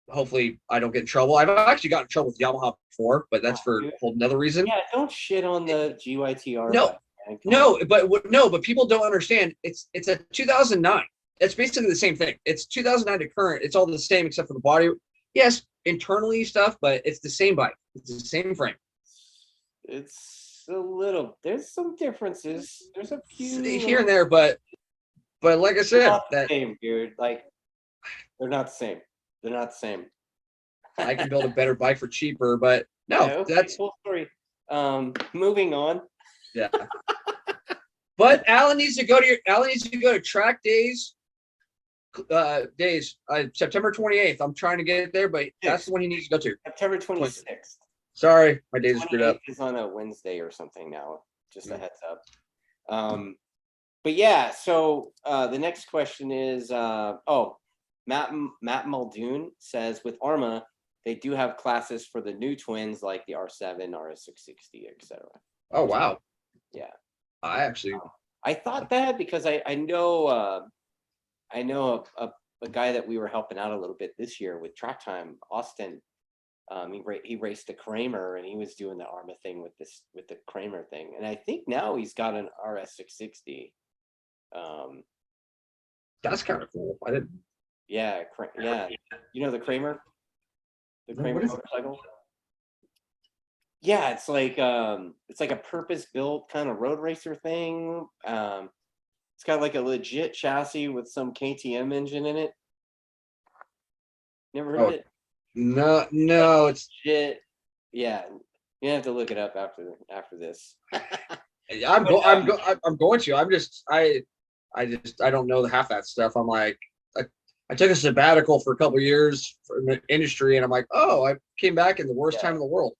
hopefully I don't get in trouble. I've actually gotten in trouble with Yamaha before, but that's for a whole another reason. Yeah, don't shit on the GYTR No, bike, man. but people don't understand. It's a 2009. It's basically the same thing. It's 2009 to current. It's all the same except for the body. Yes, internally stuff, but it's the same bike. It's the same frame. It's a little. There's some differences. There's a few Here and there, but like I said, not the same, dude. Like they're not the same. They're not the same. I can build a better bike for cheaper, but no, Yeah, okay, that's full story. Moving on. yeah. But Alan needs to go to Trackdays. September 28th. I'm trying to get it there, but that's the one he needs to go to. September 26th. Sorry, my days are screwed up. Is on a Wednesday or something now. Just a heads up. But yeah, so the next question is Matt Muldoon says with Arma, they do have classes for the new twins like the R7, RS660, etc. Oh wow. Yeah. I thought that because I know a guy that we were helping out a little bit this year with Track Time, Austin. He raced the Kramer, and he was doing the ARMA thing with the Kramer thing. And I think now he's got an RS 660. That's kind of cool. I didn't. Yeah, yeah. You know the Kramer? The Kramer What is it? motorcycle? Yeah, it's like a purpose-built kind of road racer thing. It's got like a legit chassis with some KTM engine in it. Never heard of it? No, it's Legit. Yeah, you have to look it up after this. I'm going to. I don't know half that stuff. I'm like, I took a sabbatical for a couple of years from the industry, and I'm like, oh, I came back in the worst time in the world.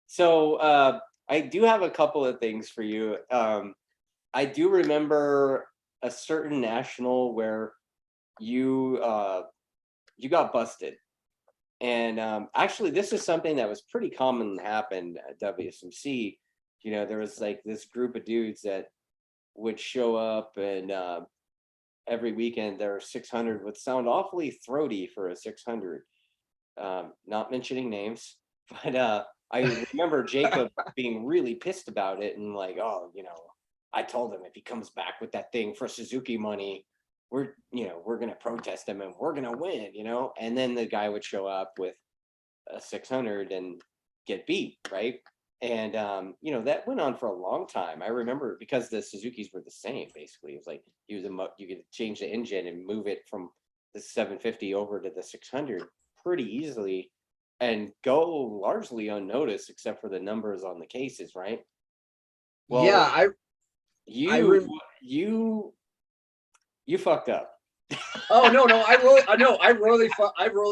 So I do have a couple of things for you. I do remember a certain national where you got busted. And actually, this is something that was pretty common happened at WSMC. You know, there was like this group of dudes that would show up, and every weekend their 600 would sound awfully throaty for a 600. Not mentioning names, but I remember Jacob being really pissed about it, and like, oh, you know, I told him if he comes back with that thing for Suzuki money, we're gonna protest him and we're gonna win, you know. And then the guy would show up with a 600 and get beat, right? And you know, that went on for a long time. I remember, because the Suzukis were the same basically. It was like you could change the engine and move it from the 750 over to the 600 pretty easily and go largely unnoticed, except for the numbers on the cases, right? Well, Yeah, you fucked up. Oh no, I really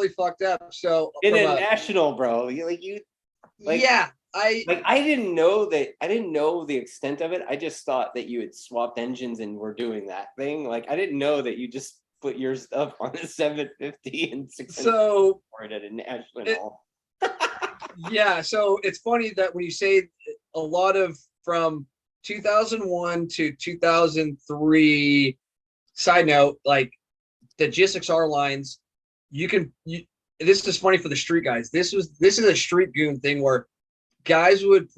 fucked up. So In a national, bro. yeah, I didn't know the extent of it. I just thought that you had swapped engines and were doing that thing. Like, I didn't know that you just put your stuff on a 750 and 600 so at a national. yeah, so it's funny that when you say a lot of from 2001 to 2003, side note, like the GSXR lines, this is funny for the street guys. This is a street goon thing where guys would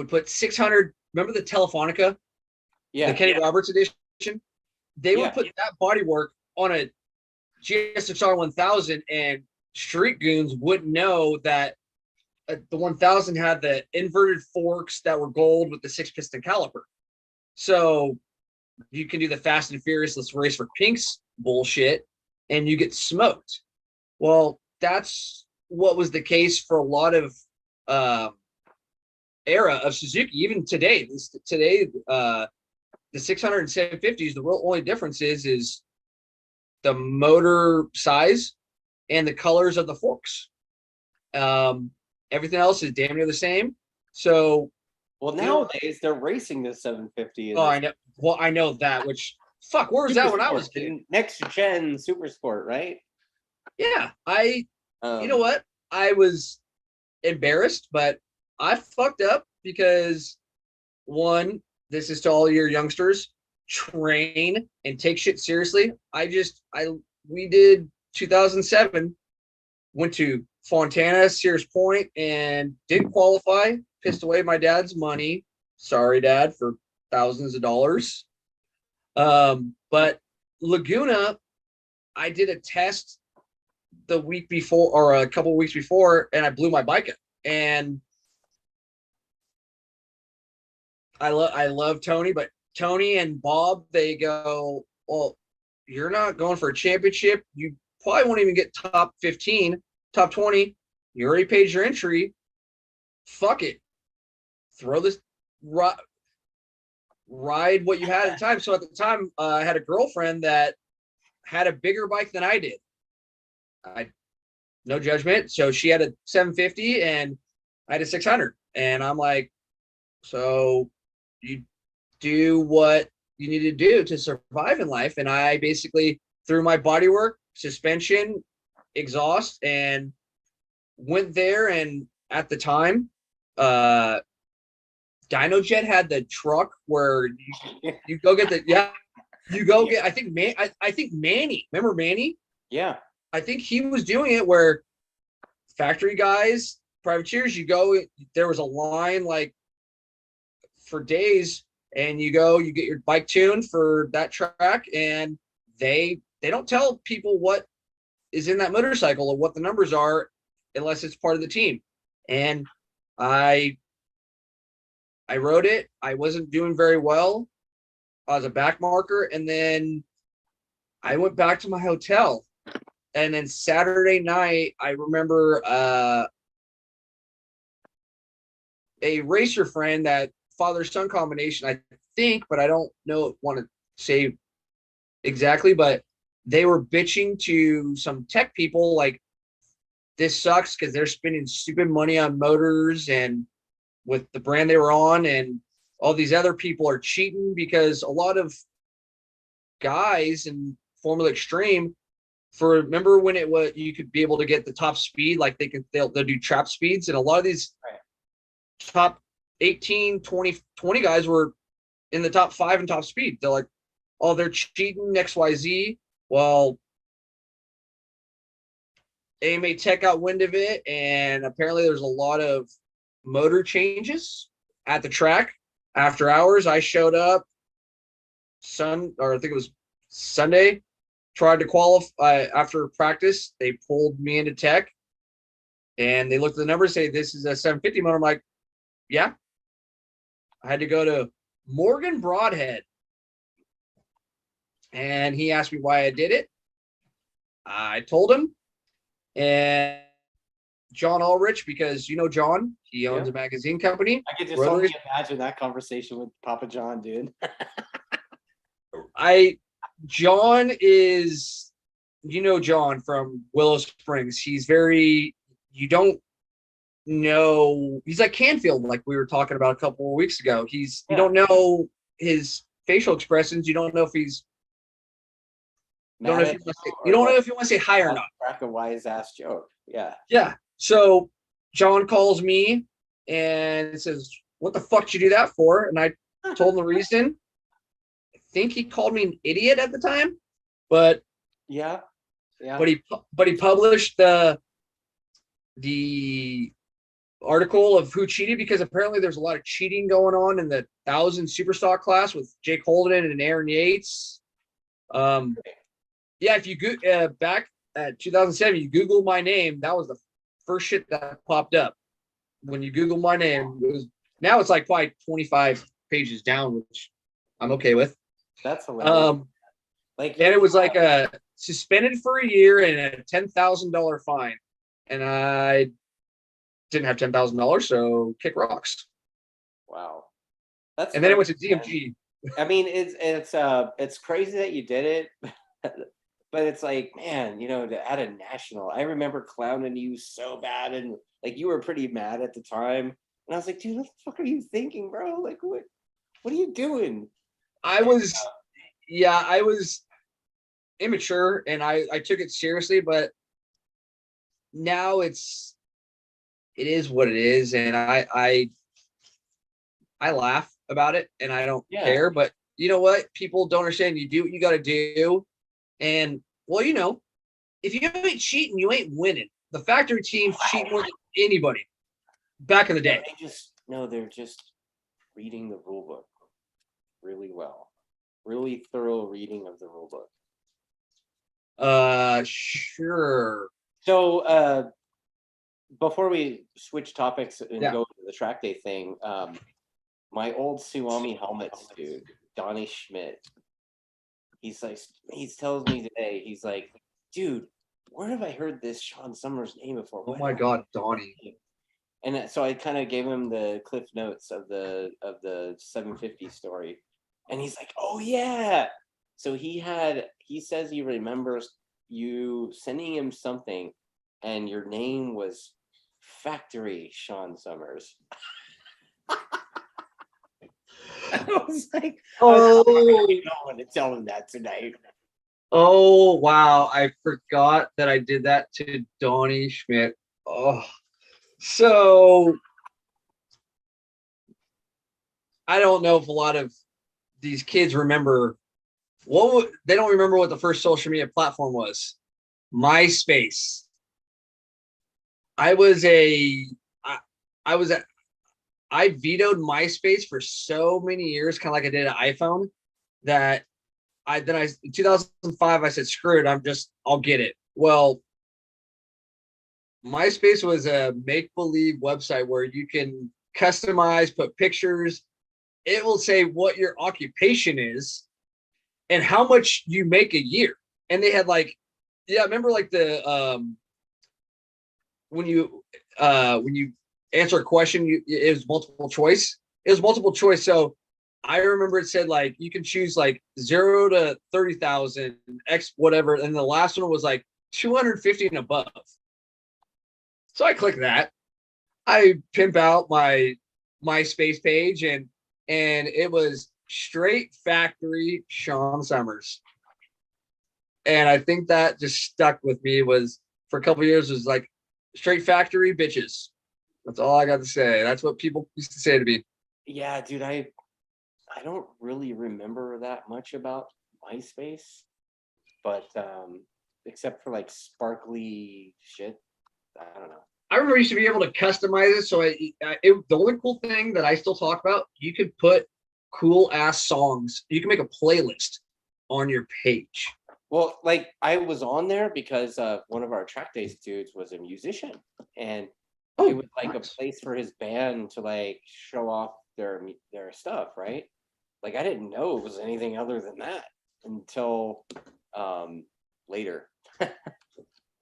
put 600. Remember the Telefonica? Yeah. The Kenny Roberts edition? They would put that bodywork on a GSXR 1000, and street goons wouldn't know that the 1000 had the inverted forks that were gold with the 6-piston caliper. So you can do the Fast and Furious, let's race for pinks bullshit, and you get smoked. Well, that's what was the case for a lot of era of Suzuki. Even today, the 600 and 750s, the real only difference is the motor size and the colors of the forks. Everything else is damn near the same. So, well, nowadays they're racing the 750. I know. Well, I know that. Which fuck, where was that when I was kid? Next gen super sport, right? Yeah, you know what? I was embarrassed, but I fucked up because, one, this is to all your youngsters, train and take shit seriously. We did 2007, went to Fontana, Sears Point, and didn't qualify. Pissed away my dad's money. Sorry, Dad, for thousands of dollars. But Laguna, I did a test the week before, or a couple of weeks before, and I blew my bike up. And I love Tony, but Tony and Bob, they go, well, you're not going for a championship. You probably won't even get top 15, top 20. You already paid your entry. Fuck it. Throw this, ride what you had at the time. So at the time, I had a girlfriend that had a bigger bike than I did. No judgment. So she had a 750 and I had a 600. And I'm like, so you do what you need to do to survive in life. And I basically threw my bodywork, suspension, exhaust, and went there. And at the time, DynoJet had the truck where you go get get, I think Manny, remember Manny? Yeah. I think he was doing it where factory guys, privateers, you go, there was a line like for days, and you go, you get your bike tuned for that track, and they don't tell people what is in that motorcycle or what the numbers are unless it's part of the team. And I rode it. I wasn't doing very well. I was a back marker, and then I went back to my hotel. And then Saturday night, I remember a racer friend, that father-son combination, I think, but I don't want to say exactly, but they were bitching to some tech people like, this sucks because they're spending stupid money on motors and with the brand they were on, and all these other people are cheating, because a lot of guys in Formula Extreme, remember when it was, you could be able to get the top speed, like they'll do trap speeds, and a lot of these top 18, 20 guys were in the top 5 in top speed. They're like, oh, they're cheating, XYZ. Well, AMA Tech got wind of it, and apparently there's a lot of motor changes at the track after hours. I showed up I think it was Sunday, tried to qualify after practice. They pulled me into tech, and they looked at the numbers, say this is a 750 motor. I'm like, yeah. I had to go to Morgan Broadhead, and he asked me why I did it. I told him, and John Ulrich, because you know John, he owns a magazine company. I could just only imagine that conversation with Papa John, dude. John is, John from Willow Springs. He's very, you don't know, he's like Canfield, like we were talking about a couple of weeks ago. You don't know his facial expressions. You don't know if he's, you don't know if you want to say hi or not. Crack a wise ass joke. Yeah. Yeah. So John calls me and says, what the fuck did you do that for? And I told him the reason. I think he called me an idiot at the time, but yeah. But he published the article of who cheated, because apparently there's a lot of cheating going on in the 1,000 Superstock class with Jake Holden and Aaron Yates. Yeah, if you go back at 2007, you Google my name, that was the first shit that popped up. When you Google my name, now it's like probably 25 pages down, which I'm okay with. That's hilarious. And it was like suspended for a year and a $10,000 fine, and I didn't have $10,000, so kick rocks. Wow, and then it went to DMG. I mean, it's crazy that you did it, but it's like, man, at a national, I remember clowning you so bad, and like you were pretty mad at the time, and I was like, dude, what the fuck are you thinking, bro? Like, what are you doing? I was immature, and I took it seriously, but now it is what it is, and I laugh about it, and I don't care. But you know what? People don't understand. You do what you got to do, and well, if you ain't cheating, you ain't winning. The factory teams cheat more than anybody back in the day. They're just reading the rule book really well, really thorough reading of the rule book. Sure. So before we switch topics and go to the Trackday thing, my old Suomi helmets dude, Donnie Schmidt, he tells me today, he's like, dude, where have I heard this Shaun Summers name before? Oh my God, Donnie. And so I kind of gave him the cliff notes of the 750 story, and he's like, oh yeah. So he says he remembers you sending him something, and your name was Factory Shaun Summers. I was like, I don't want to tell him that tonight. Oh wow, I forgot that I did that to Donnie Schmidt. Oh, so I don't know if a lot of these kids remember they don't remember what the first social media platform was. MySpace. I was a, I was a, I vetoed MySpace for so many years, kind of like I did an iPhone, that in 2005 I said screw it, I'll get it. Well, MySpace was a make believe website where you can customize, put pictures. It will say what your occupation is and how much you make a year. And they had like, yeah, remember like the when you answer a question, it was multiple choice. It was multiple choice. So I remember it said like you can choose like 0 to 30,000 X whatever, and the last one was like 250 and above. So I click that. I pimp out my MySpace page, and it was straight factory Shaun Summers. And I think that just stuck with me. Was for a couple years was like straight factory bitches. That's all I got to say. That's what people used to say to me. Yeah, dude, I don't really remember that much about MySpace, but except for like sparkly shit. I don't know. I remember you used to be able to customize it. So the only cool thing that I still talk about, you could put cool ass songs. You can make a playlist on your page. Well, like I was on there because one of our Trackdays dudes was a musician, and it was like nice. a place for his band to like show off their stuff, right? Like I didn't know it was anything other than that until later.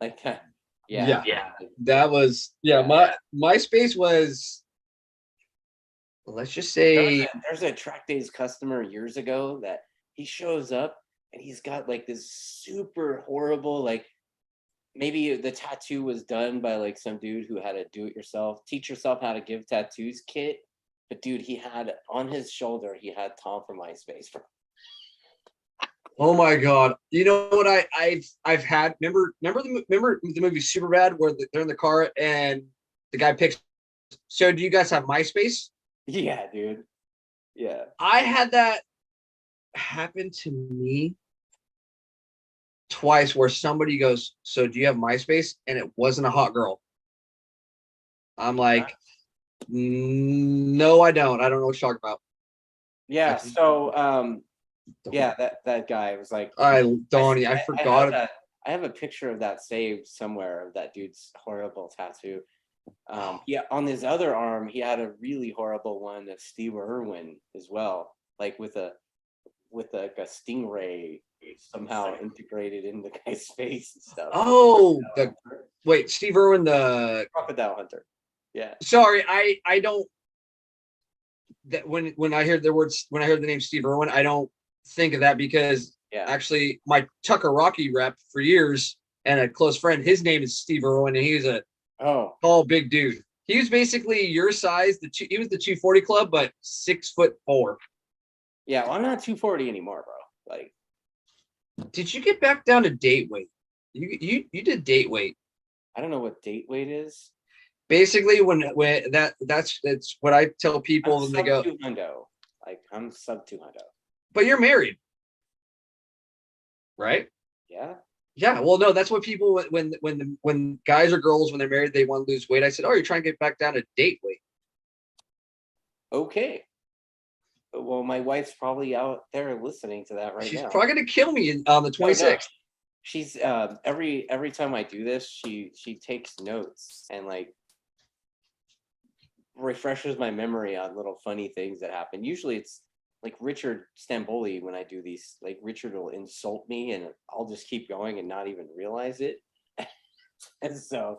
Like yeah. That was my MySpace was, let's just say There's a Trackdays customer years ago that he shows up and he's got like this super horrible, like maybe the tattoo was done by like some dude who had a teach yourself how to give tattoos kit. But dude, he had on his shoulder, he had Tom from MySpace. oh my god! You know what I've had? Remember the movie Superbad where they're in the car and the guy picks. So do you guys have MySpace? Yeah, dude. Yeah. I had that happen to me twice where somebody goes, so do you have MySpace? And it wasn't a hot girl. I'm like, no, I don't. I don't know what you're talking about. Yeah. So yeah, that guy was like, Donnie, I forgot. I have a picture of that saved somewhere of that dude's horrible tattoo. Yeah, on his other arm, he had a really horrible one of Steve Irwin as well, like with a stingray somehow integrated in the guy's face and stuff. Oh, wait, Steve Irwin, the Crocodile Hunter. Yeah. Sorry, I don't. That when I hear the name Steve Irwin, I don't think of that because actually my Tucker Rocky rep for years and a close friend, his name is Steve Irwin, and he's a tall big dude. He was basically your size. He was the 240 club, but 6'4". Yeah, well, I'm not 240 anymore, bro. Like, did you get back down to date weight? You did date weight. I don't know what date weight is. Basically, when that's what I tell people when they go. 200. Like I'm sub 200. But you're married, right? Yeah. Yeah. Well, no, that's what people when guys or girls when they're married they want to lose weight. I said, oh, you're trying to get back down to date weight. Okay. Well, my wife's probably out there listening to that right now. She's probably gonna kill me on the 26th. No. She's every time I do this, she takes notes and like refreshes my memory on little funny things that happen. Usually it's like Richard Stamboli when I do these, like Richard will insult me and I'll just keep going and not even realize it. And so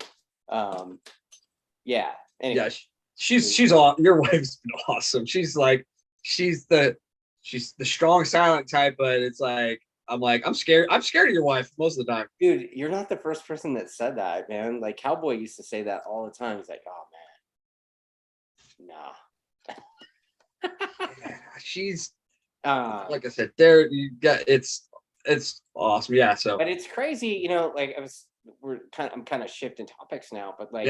yeah. Anyway. Yeah, she's awesome. Your wife's been awesome. She's the strong silent type, but it's like I'm scared of your wife most of the time. Dude, you're not the first person that said that, man. Like Cowboy used to say that all the time. He's like, oh man, nah. She's like I said, there you got it's awesome. Yeah. So but it's crazy, you know, like I'm kind of shifting topics now, but like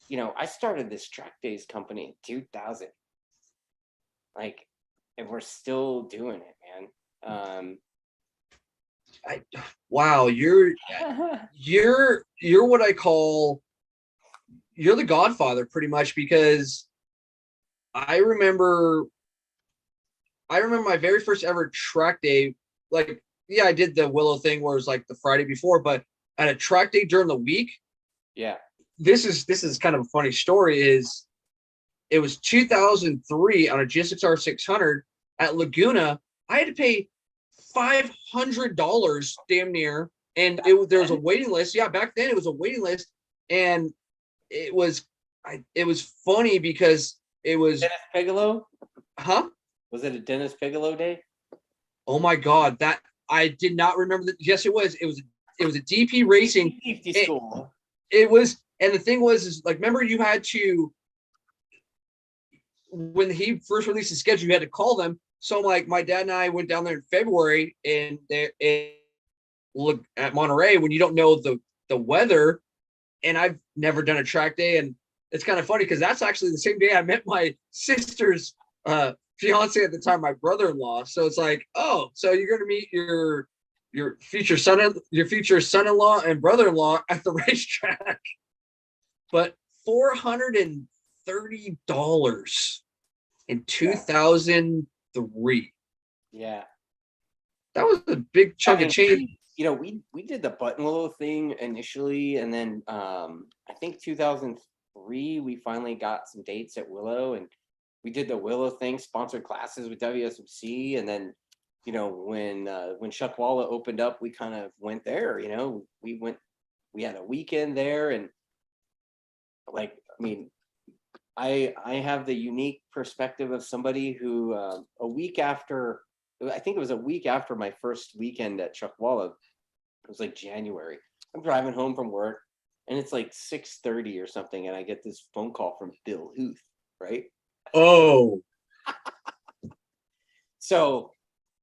you know, I started this Trackdays company in 2000. Like, and we're still doing it, man. Wow, you're what I call you're the godfather pretty much, because I remember my very first ever track day. Like, yeah, I did the Willow thing where it was like the Friday before, but at a track day during the week, Yeah. this is kind of a funny story. Is it was 2003 on a GSXR 600 at Laguna. I had to pay $500 damn near, and there was a waiting list. Yeah, back then it was a waiting list, and it was it was funny because it was, Dennis Bigelow? huh? Was it a Dennis Bigelow day? Oh my God, that I did not remember that. Yes, it was. It was a DP Racing. Safety It, school. it was, and the thing was, is like, remember you had to, when he first released the schedule, you had to call them. So like my dad and I went down there in February, and look at Monterey when you don't know the weather. And I've never done a track day, and it's kind of funny because that's actually the same day I met my sister's fiance at the time, my brother-in-law. So it's like, oh, so you're gonna meet your future son-in-law and brother-in-law at the racetrack. But $430 in 2003. Yeah. That was a big chunk of change. We did the button willow thing initially, and then I think 2003 we finally got some dates at Willow, and we did the Willow thing, sponsored classes with WSMC, and then when Chuckwalla opened up, we kind of went there. We had a weekend there, and like, I mean, I have the unique perspective of somebody who a week after, I think it was a week after my first weekend at Chuckwalla, it was like January. I'm driving home from work, and it's like 6:30 or something, and I get this phone call from Bill Huth, right? Oh, So,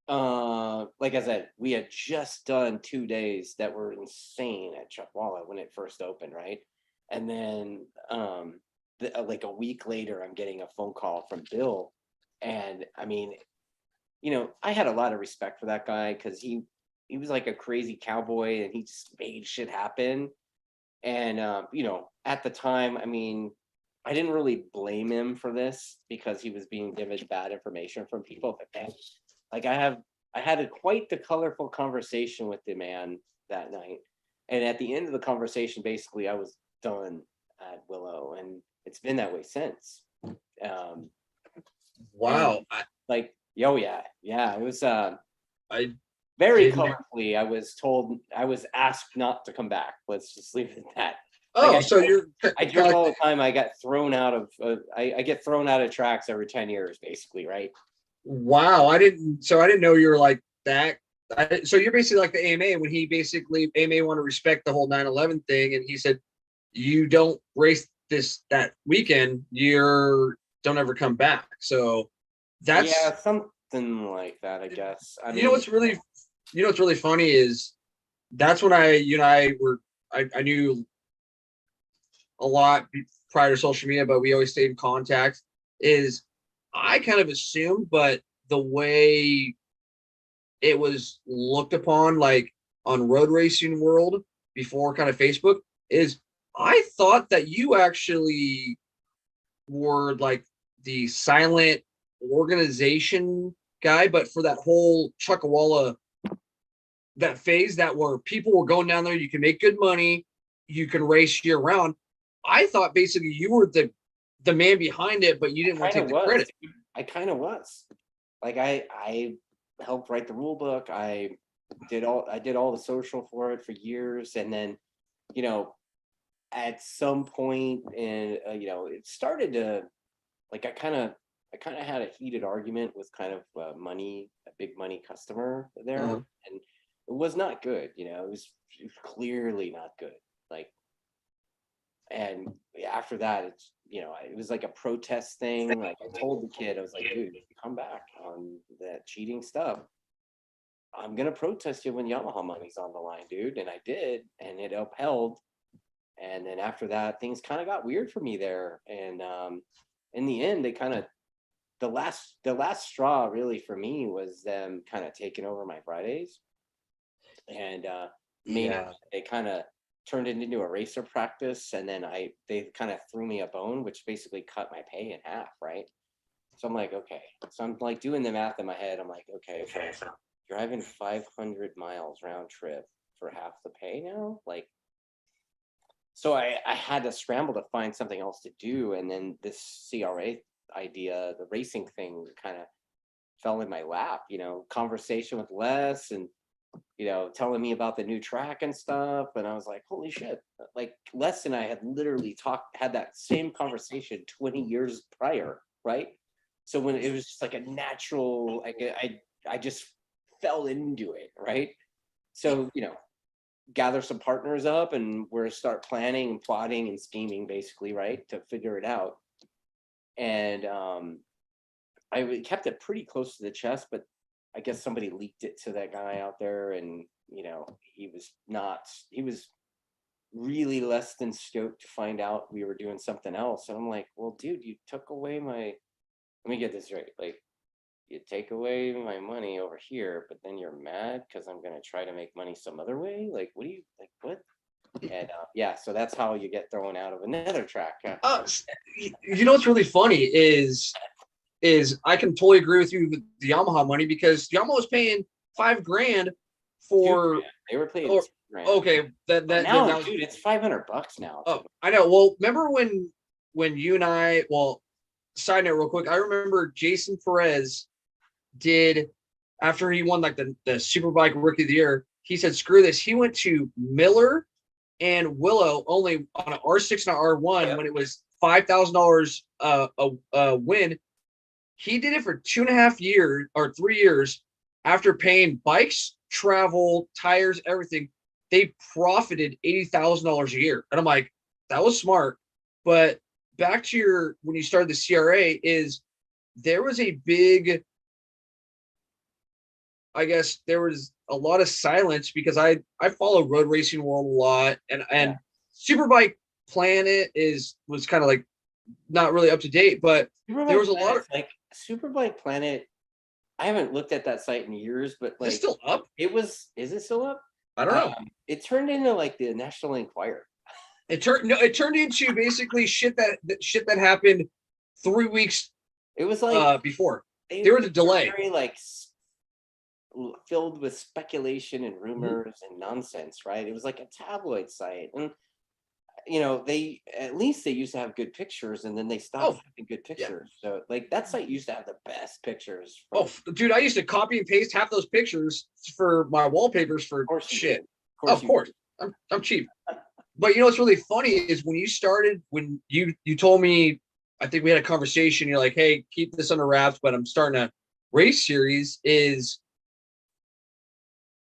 like I said, we had just done 2 days that were insane at Chuckwalla when it first opened, right? And then, like a week later, I'm getting a phone call from Bill, and I mean, I had a lot of respect for that guy because he was like a crazy cowboy, and he just made shit happen. And at the time, I mean, I didn't really blame him for this because he was being given bad information from people. But man, like I had quite the colorful conversation with the man that night. And at the end of the conversation, basically, I was done at Willow, and it's been that way since. wow. And like, oh yeah, it was I very didn't. colorfully. I was asked not to come back. Let's just leave it at that. Oh, Like so you're I joke all the time. I got thrown out of. I get thrown out of tracks every 10 years, basically, right? wow. I didn't know you were like that. So you're basically like the AMA when he basically AMA want to respect the whole 9/11 thing, and he said you don't race that weekend, you don't ever come back. So that's something like that, I guess. I mean, what's really funny is that's when you and I were I knew a lot prior to social media, but we always stayed in contact. Is I kind of assumed, but the way it was looked upon, like on road racing world before kind of Facebook, is I thought that you actually were like the silent organization guy, but for that whole Chuckwalla, that phase that where people were going down there, you can make good money, you can race year round. I thought basically you were the man behind it, but you didn't want to take the credit. I kind of was. Like I helped write the rule book. I did all the social for it for years, and then, at some point, and it started to, like, I kind of had a heated argument with kind of a big money customer there, and it was not good. It was clearly not good. Like, and after that, it's it was like a protest thing. Like, I told the kid, I was like, dude, if you come back on that cheating stuff, I'm gonna protest you when Yamaha money's on the line, dude. And I did, and it upheld. And then after that, things kind of got weird for me there. And in the end, they kind of, the last straw really for me was them kind of taking over my Fridays. And they kind of turned it into a racer practice, and then they kind of threw me a bone, which basically cut my pay in half, right? So I'm like, okay. So I'm like doing the math in my head. I'm like, okay, so driving 500 miles round trip for half the pay now, like. So I had to scramble to find something else to do, and then this CRA idea, the racing thing, kind of fell in my lap. Conversation with Les, and telling me about the new track and stuff, and I was like, holy shit! Like Les and I had literally had that same conversation 20 years prior, right? So when it was just like a natural, like I just fell into it, right? So gather some partners up, and we're start planning and plotting and scheming, basically, right, to figure it out. And I kept it pretty close to the chest, but I guess somebody leaked it to that guy out there, and he was really less than stoked to find out we were doing something else. And I'm like, well, dude, you took away let me get this right. Like, you take away my money over here, but then you're mad because I'm going to try to make money some other way. Like, what do you like? What? And yeah, so that's how you get thrown out of another track. What's really funny is I can totally agree with you with the Yamaha money, because Yamaha was paying $5,000 for. They were paying $2,000. Okay, now, dude, it's $500 now. Oh, I know. Well, remember when you and I, well, side note real quick, I remember Jason Perez did, after he won like the Superbike Rookie of the Year, he said, screw this. He went to Miller and Willow only on an R6 and an R1 when it was $5,000 a win. He did it for 2.5 years or 3 years after paying bikes, travel, tires, everything. They profited $80,000 a year. And I'm like, that was smart. But back to when you started the CRA, there was a big, I guess there was a lot of silence, because I follow Road Racing World a lot, and Superbike Planet was kind of like not really up to date, but there was a lot of like Superbike Planet. I haven't looked at that site in years, but like, it's still up. Is it still up? I don't know. It turned into like the National Enquirer. It turned into basically shit that happened 3 weeks. It was like before there was a delay. Very like filled with speculation and rumors and nonsense, right? It was like a tabloid site, and they at least they used to have good pictures, and then they stopped having good pictures. Yeah. So like that site used to have the best pictures. Dude, I used to copy and paste half those pictures for my wallpapers for shit. Of course. I'm cheap. But what's really funny is when you told me, I think we had a conversation, you're like, hey, keep this under wraps, but I'm starting a race series, is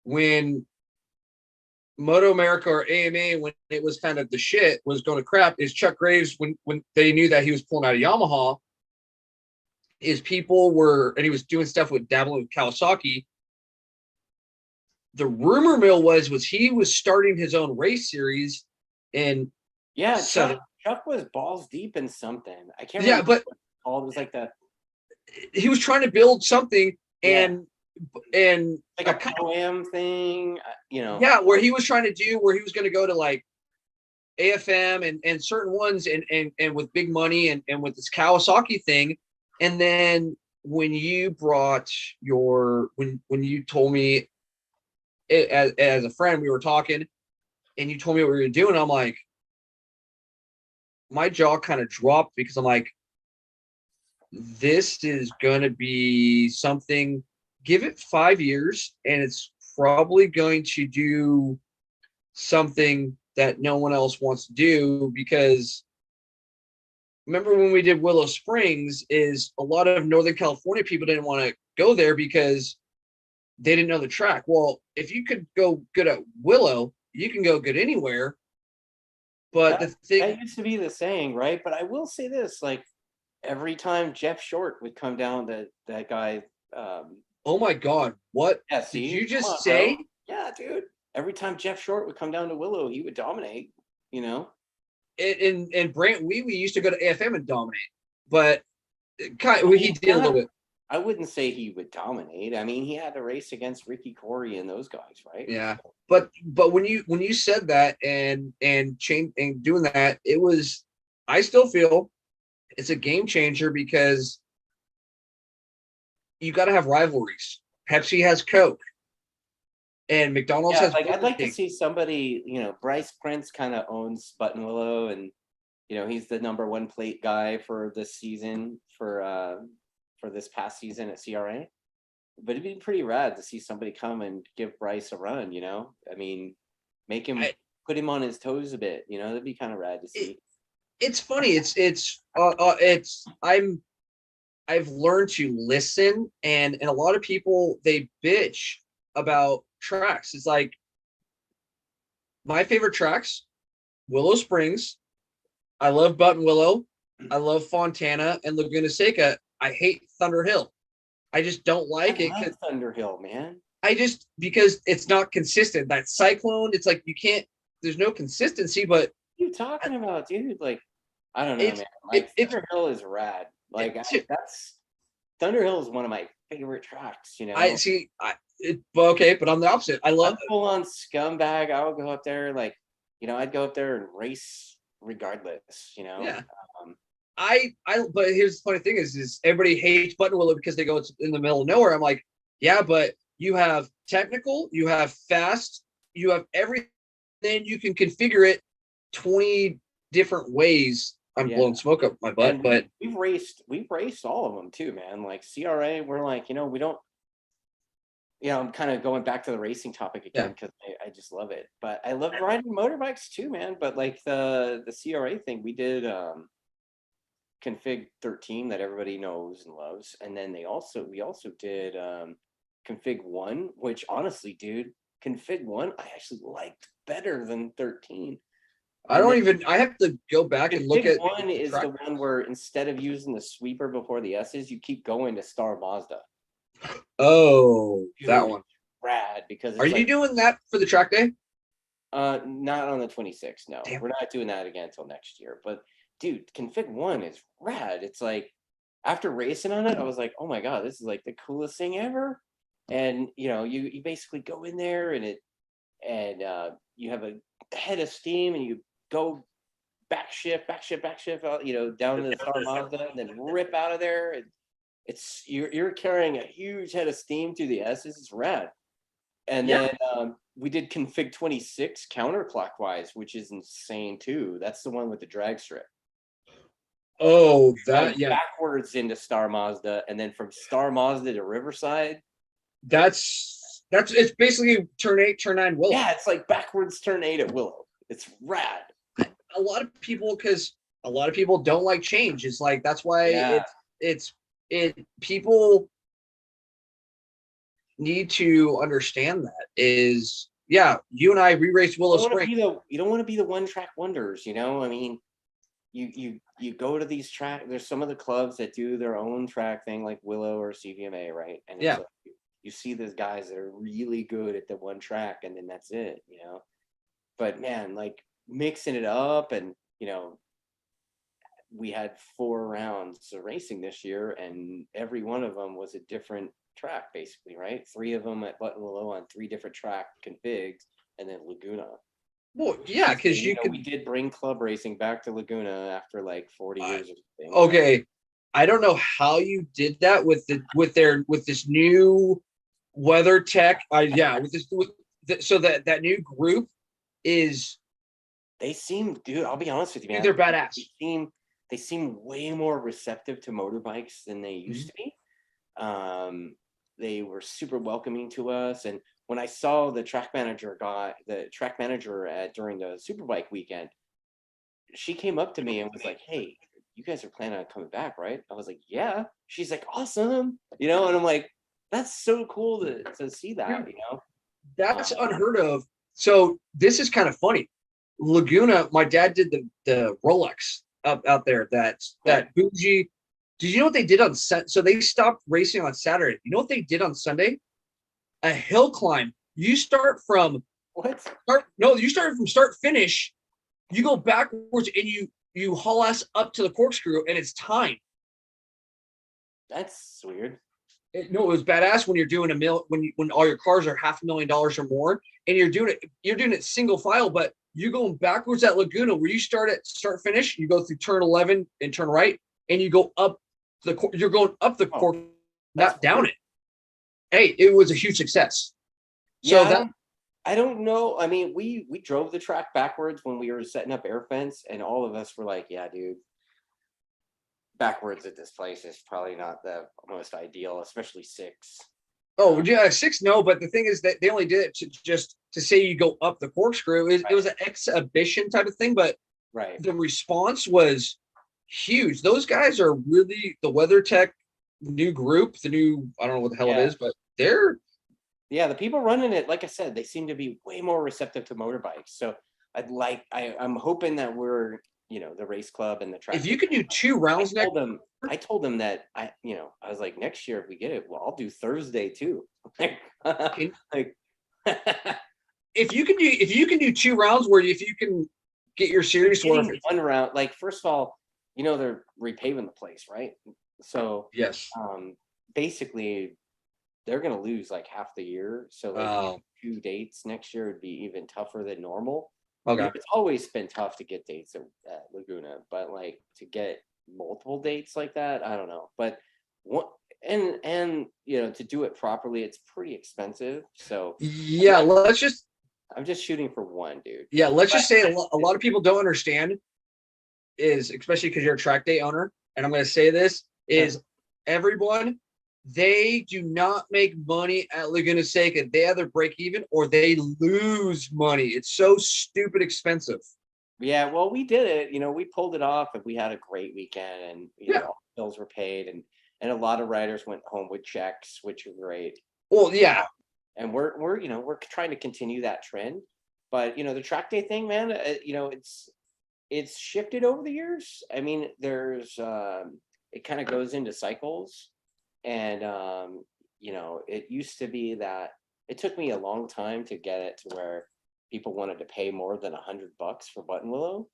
when Moto America or AMA, when it was kind of the shit was going to crap, is Chuck Graves, when they knew that he was pulling out of Yamaha, and he was doing stuff with dabbling with Kawasaki. The rumor mill was he was starting his own race series, and Chuck was balls deep in something. I can't remember. Yeah, but it was like that. He was trying to build something, and like a Pro-Am thing, Yeah, where he was trying to do, where he was going to go to like AFM and certain ones, and with big money, and with this Kawasaki thing. And then when you brought when you told me as a friend, we were talking, and you told me what we were doing, I'm like, my jaw kind of dropped, because I'm like, this is going to be something. Give it 5 years, and it's probably going to do something that no one else wants to do. Because remember when we did Willow Springs, is a lot of Northern California people didn't want to go there because they didn't know the track. Well, if you could go good at Willow, you can go good anywhere. But that used to be the saying, right? But I will say this, like, every time Jeff Short would come down, that guy. Oh my God! What did you just say? Bro. Yeah, dude. Every time Jeff Short would come down to Willow, he would dominate. And Brant Wheatley used to go to AFM and dominate, but he did a little bit. I wouldn't say he would dominate. I mean, he had to race against Ricky Corey and those guys, right? Yeah. But when you said that and change and doing that, it was, I still feel it's a game changer because you got to have rivalries. Pepsi has Coke and McDonald's Yeah, has like I'd Burger like to King. see somebody, Bryce Prince kind of owns Buttonwillow, and he's the #1 plate guy for this season for this past season at CRA. But it'd be pretty rad to see somebody come and give Bryce a run, I mean, make him I, put him on his toes a bit, that'd be kind of rad to it, see. it's funny. I've learned to listen, and a lot of people, they bitch about tracks. It's like my favorite tracks, Willow Springs. I love Buttonwillow. I love Fontana and Laguna Seca. I hate Thunder Hill. I just don't like I it love Thunderhill, man. because it's not consistent. That Cyclone, it's like you can't. There's no consistency, but What are you talking about, dude? Like, I don't know, it's man. Like it's Thunderhill is rad. Like it, that's Thunderhill is one of my favorite tracks, I see. But okay, but I'm the opposite. I I'm love. full on scumbag. I would go up there, like, I'd go up there and race regardless. Yeah. Um, But here's the funny thing is everybody hates Buttonwillow because they go in the middle of nowhere. I'm like, yeah, but you have technical, you have fast, you have everything. Then you can configure it 20 different ways. I'm yeah. blowing smoke up my butt, And but we've raced all of them too, man. Like CRA, we're like, we don't. I'm kind of going back to the racing topic yeah, again because I just love it. But I love riding motorbikes too, man. But like the CRA thing, we did config 13 that everybody knows and loves, and then we also did config 1, which honestly, dude, config 1 I actually liked better than 13. I And don't then even. I have to go back and look config at 1 the is track. the one where instead of using the sweeper before the S's, you keep going to Star Mazda. Oh, that Dude, one. rad, because Are it's you like doing that for the track day? not on the 26th. No, Damn. we're not doing that again until next year. But dude, config 1 is rad. It's like after racing on it, I was like, oh my god, this is like the coolest thing ever. And you basically go in there and you have a head of steam and you go backshift out, down to the Star Mazda and then rip out of there. And you're carrying a huge head of steam through the S's. It's rad. And Yeah. then we did config 26 counterclockwise, which is insane too. That's the one with the drag strip. Oh, Drag yeah. backwards into Star Mazda, and then from Star Mazda to Riverside. That's it's basically turn 8, turn 9 Willow. Yeah, it's like backwards turn 8 at Willow. It's rad. A lot of people don't like change. It's like that's why Yeah. people need to understand that is, yeah, you and I re-raced Willow Spring. You don't want to be the one track wonders, I mean, you go to these track. There's some of the clubs that do their own track thing, like Willow or CVMA, right? And it's Yeah. like you see these guys that are really good at the one track, and then that's it. But man, like mixing it up, and we had 4 rounds of racing this year, and every one of them was a different track, basically, right? 3 of them at Buttonwillow on 3 different track configs, and then Laguna. Well, yeah, because We did bring club racing back to Laguna after like 40 years of thing. Okay, I don't know how you did that with this new weather tech. So that new group is. They seem, dude. I'll be honest with you, man. They're badass. They seem way more receptive to motorbikes than they used to be. They were super welcoming to us, and when I saw the track manager during the Superbike weekend, she came up to me and was like, "Hey, you guys are planning on coming back, right?" I was like, "Yeah." She's like, "Awesome," and I'm like, "That's so cool to see that." That's unheard of. So this is kind of funny. Laguna, my dad did the Rolex out there. That bougie. Did you know what they did on set? So they stopped racing on Saturday. You know what they did on Sunday? A hill climb. You start from you start from start finish. You go backwards and you haul ass up to the corkscrew, and it's timed. That's weird. No, it was badass when you're doing when all your cars are $500,000 or more, and you're doing it single file, but you're going backwards at Laguna where you start at start finish. You go through turn 11 and turn right, and you go up you're going up the course, not down it. Hey, it was a huge success. So Yeah, I don't know. I mean, we drove the track backwards when we were setting up air fence, and all of us were like, "Yeah, dude, backwards at this place is probably not the most ideal, especially 6." Oh yeah, 6 no, but the thing is that they only did it to say you go up the corkscrew. It was an exhibition type of thing, but Right. the response was huge. Those guys are really the WeatherTech new group, the new I don't know what the hell it is, but they're Yeah, the people running it, like I said, they seem to be way more receptive to motorbikes. So I'm hoping that we're, the race club and the track. if you could do 2 rounds next. I told them that I was like, next year if we get it, well, I'll do Thursday too. like, if you can do 2 rounds where if you can get your series worth one round, like first of all, they're repaving the place, right? So yes, basically they're gonna lose like half the year. So like 2 dates next year would be even tougher than normal. okay. It's always been tough to get dates at Laguna, but like to get multiple dates like that, I don't know. But what and to do it properly, it's pretty expensive. So Yeah, I'm just shooting for one, dude. yeah, let's just say a lot of people don't understand is especially because you're a Trackday owner, and I'm going to say this is everyone they do not make money at Laguna Seca. They either break even or they lose money. It's so stupid expensive. Yeah, well, we did it. We pulled it off, and we had a great weekend, and all the bills were paid, and a lot of riders went home with checks, which were great. Well, yeah, And we're trying to continue that trend, but the track day thing, man, it's shifted over the years. I mean, there's it kind of goes into cycles, and it used to be that it took me a long time to get it to where people wanted to pay more than $100 for button willow,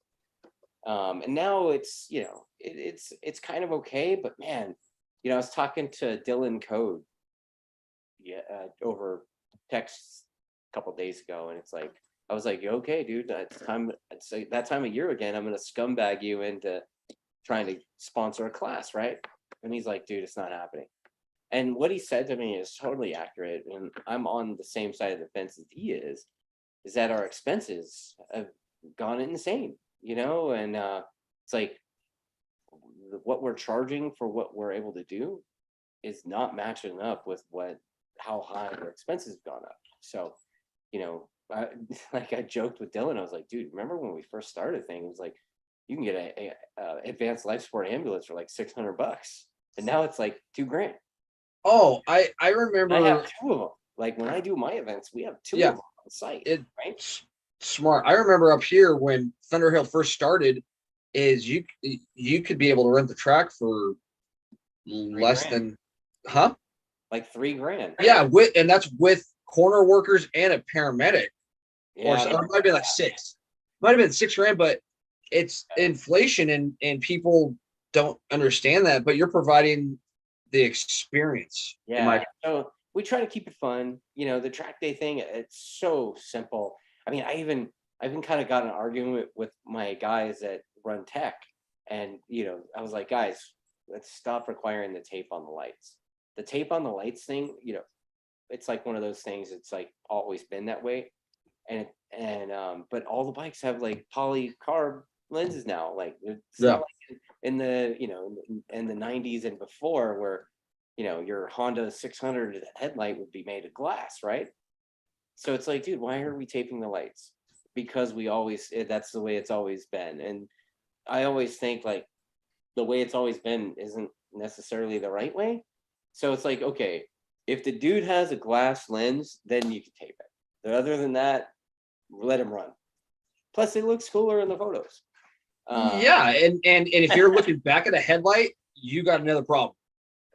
and now it's kind of okay, but man, I was talking to Dylan Code over text a couple days ago, and it's like I was like, okay, dude, it's time. It's like that time of year again. I'm gonna scumbag you into trying to sponsor a class, right? And he's like, dude, it's not happening. And what he said to me is totally accurate, and I'm on the same side of the fence as he is that our expenses have gone insane, and it's like what we're charging for what we're able to do is not matching up with how high our expenses have gone up. So, I joked with Dylan, I was like, dude, remember when we first started thing, it was like you can get a advanced life support ambulance for like $600, and now it's like $2,000. Oh, I remember. I have 2 of them. Like when I do my events, we have 2 of them on site. Right? Smart. I remember up here when Thunderhill first started, is you could be able to rent the track for less than, huh? Like $3,000. Yeah, and that's with corner workers and a paramedic. Or it might have been like 6. Might have been $6,000, but it's inflation and people don't understand that. But you're providing the experience. Yeah. So we try to keep it fun. The track day thing, it's so simple. I mean, I even kind of got an argument with my guys that run tech. And, I was like, guys, let's stop requiring the tape on the lights. The tape on the lights thing, it's like one of those things. It's like always been that way. But all the bikes have like polycarb lenses now. Like it's not like in the, in the 90s and before where, your Honda 600 headlight would be made of glass, right? So it's like, dude, why are we taping the lights? Because that's the way it's always been. And I always think like the way it's always been isn't necessarily the right way. So it's like, okay, if the dude has a glass lens, then you can tape it. But other than that, let him run. Plus, it looks cooler in the photos. Yeah, and if you're looking back at a headlight, you got another problem.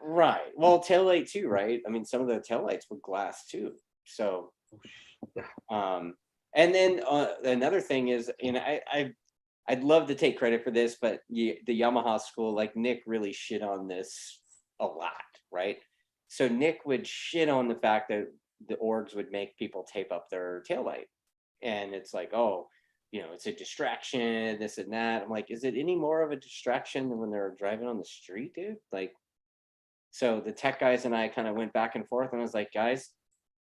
Right. Well, taillight too, right? I mean, some of the taillights were glass too. So, and then another thing is, I'd love to take credit for this, but the Yamaha school, like Nick really shit on this a lot, right? So Nick would shit on the fact that the orgs would make people tape up their taillight. And it's like, oh, it's a distraction, this and that. I'm like, is it any more of a distraction than when they're driving on the street, dude? Like, so the tech guys and I kind of went back and forth, and I was like, guys,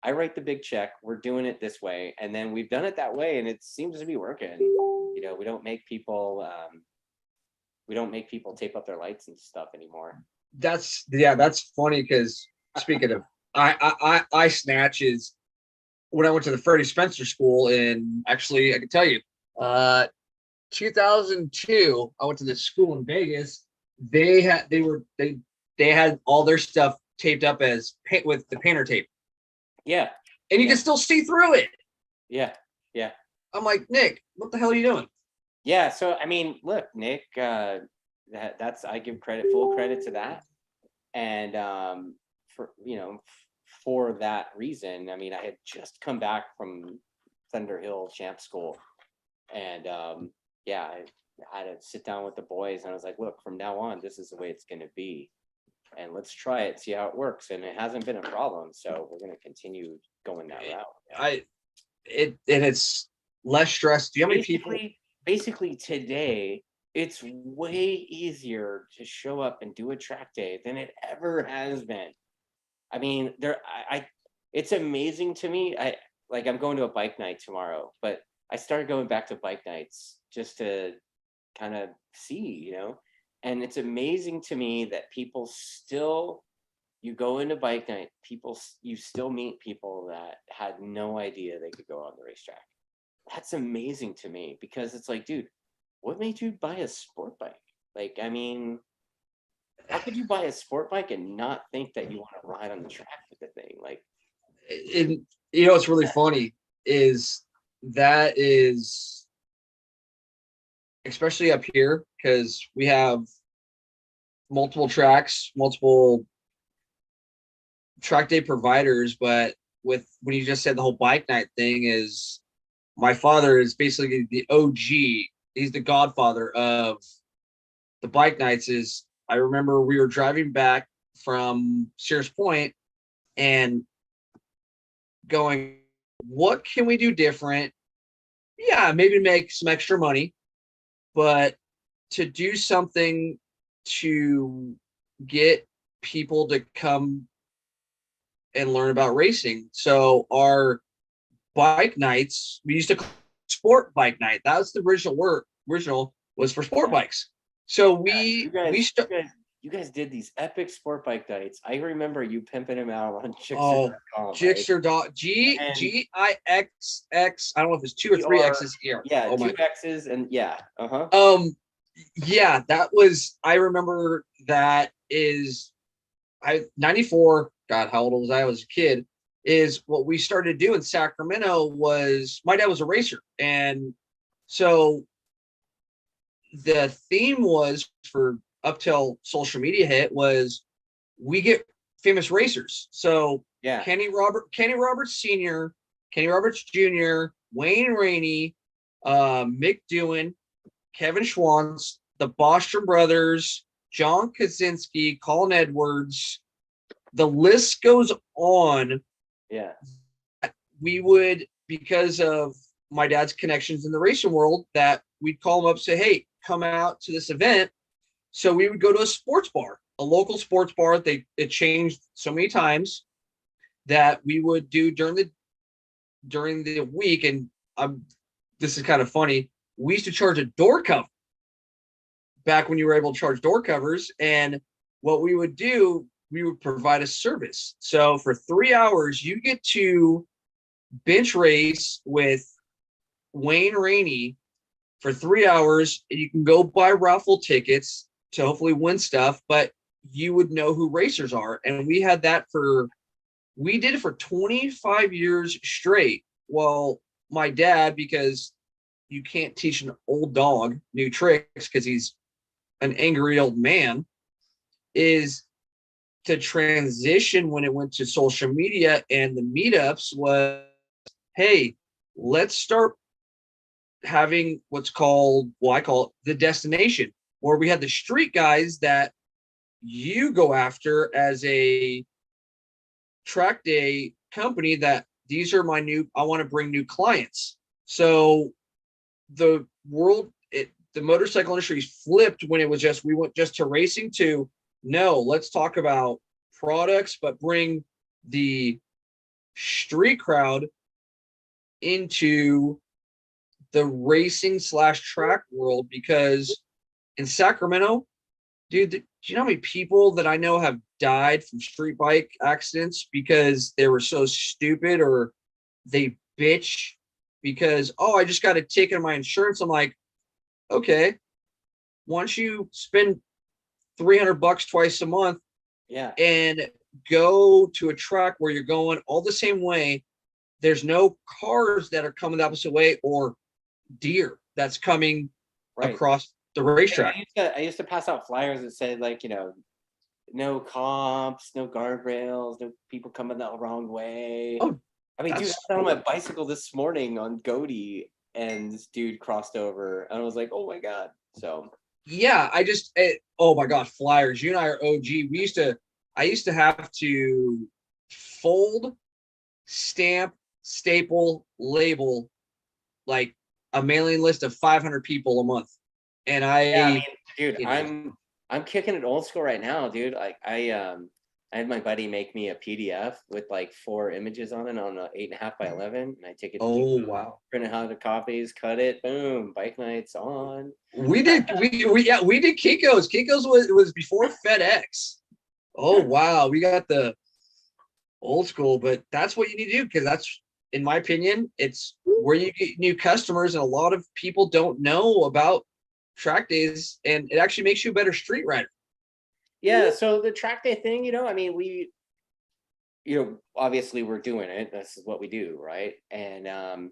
I write the big check. We're doing it this way. And then we've done it that way, and it seems to be working. We don't make people tape up their lights and stuff anymore. That's funny, because speaking of I snatches, when I went to the Freddie Spencer School, and actually I can tell you, 2002, I went to this school in Vegas. They had all their stuff taped up as paint with the painter tape. Yeah. And you can still see through it. Yeah. Yeah. I'm like, Nick, what the hell are you doing? Yeah. So, I mean, look, Nick, that's, I give full credit to that. And, for that reason, I mean, I had just come back from Thunder Hill Champ School, and, I had to sit down with the boys, and I was like, look, from now on, this is the way it's going to be. And let's try it, see how it works. And it hasn't been a problem. So we're going to continue going that route. It's less stress. Do you have any people? Basically today, it's way easier to show up and do a track day than it ever has been. I mean, it's amazing to me. I'm going to a bike night tomorrow, but I started going back to bike nights just to kind of see, and it's amazing to me that people still, you go into bike night, you still meet people that had no idea they could go on the racetrack. That's amazing to me, because it's like, dude, what made you buy a sport bike? Like, I mean, how could you buy a sport bike and not think that you want to ride on the track with the thing? Like, what's really funny is especially up here, because we have multiple tracks, multiple track day providers. But when you just said the whole bike night thing, is my father is basically the OG. He's the godfather of the bike nights. I remember we were driving back from Sears Point and going, what can we do different? Yeah, maybe make some extra money, but to do something to get people to come and learn about racing. So our bike nights, we used to call sport bike night. That was the original was for sport bikes. So you guys did these epic sport bike nights. I remember you pimping them out on Gixxer.com. Gixxer.GIXX. I don't know if it's 2 or 3 X's here. Yeah, 2 X's and yeah. Yeah, that was, I remember that is 94. God, how old was I? I was a kid. Is what we started to do in Sacramento was, my dad was a racer. And so the theme was, for up till social media hit, was we get famous racers. So yeah, Kenny Roberts Sr., Kenny Roberts Jr., Wayne Rainey, Mick Doohan, Kevin Schwantz, the Bostrom brothers, John Kaczynski, Colin Edwards. The list goes on. Yeah. We would, because of my dad's connections in the racing world, that we'd call him up, say, hey, come out to this event. So we would go to a sports bar, a local sports bar. It changed so many times that we would do during the week. And this is kind of funny. We used to charge a door cover back when you were able to charge door covers. And what we would do, we would provide a service. So for 3 hours, you get to bench race with Wayne Rainey for 3 hours, and you can go buy raffle tickets to hopefully win stuff, but you would know who racers are. And we had that we did it for 25 years straight. Well, my dad, because you can't teach an old dog new tricks because he's an angry old man, is to transition when it went to social media and the meetups was, hey, let's start having what's called, well, I call it the destination, where we had the street guys that you go after as a Trackday company that these are my new, I want to bring new clients. So the the motorcycle industry's flipped when it was just, we went just to racing to, no, let's talk about products, but bring the street crowd into the racing slash track world. Because in Sacramento, dude, do you know how many people that I know have died from street bike accidents because they were so stupid, or they bitch because, oh, I just got a ticket on my insurance. I'm like, okay, once you spend $300 twice a month Yeah. and go to a track where you're going all the same way, there's no cars that are coming the opposite way or deer that's coming Right. across the I racetrack. I used to pass out flyers that said, like, no comps, no guardrails, no people coming the wrong way. Oh, I mean, dude, that's I was on my bicycle this morning on Goaty, and this dude crossed over, and I was like, oh my God. So yeah. Oh my God, flyers. You and I are OG. I used to have to fold, stamp, staple, label like a mailing list of 500 people a month. And yeah, I mean, dude, it is, I'm kicking it old school right now, dude. Like I had my buddy make me a PDF with like 4 images on it on a 8.5 by 11, and I take it to oh Kinko's, wow. print out the copies, cut it, boom, bike nights on. We did Kinko's. Kinko's was before FedEx. Oh wow, we got the old school, but that's what you need to do, because that's, in my opinion, it's where you get new customers, and a lot of people don't know about track days, and it actually makes you a better street rider. Yeah, so the track day thing, I mean, obviously we're doing it. This is what we do, right? And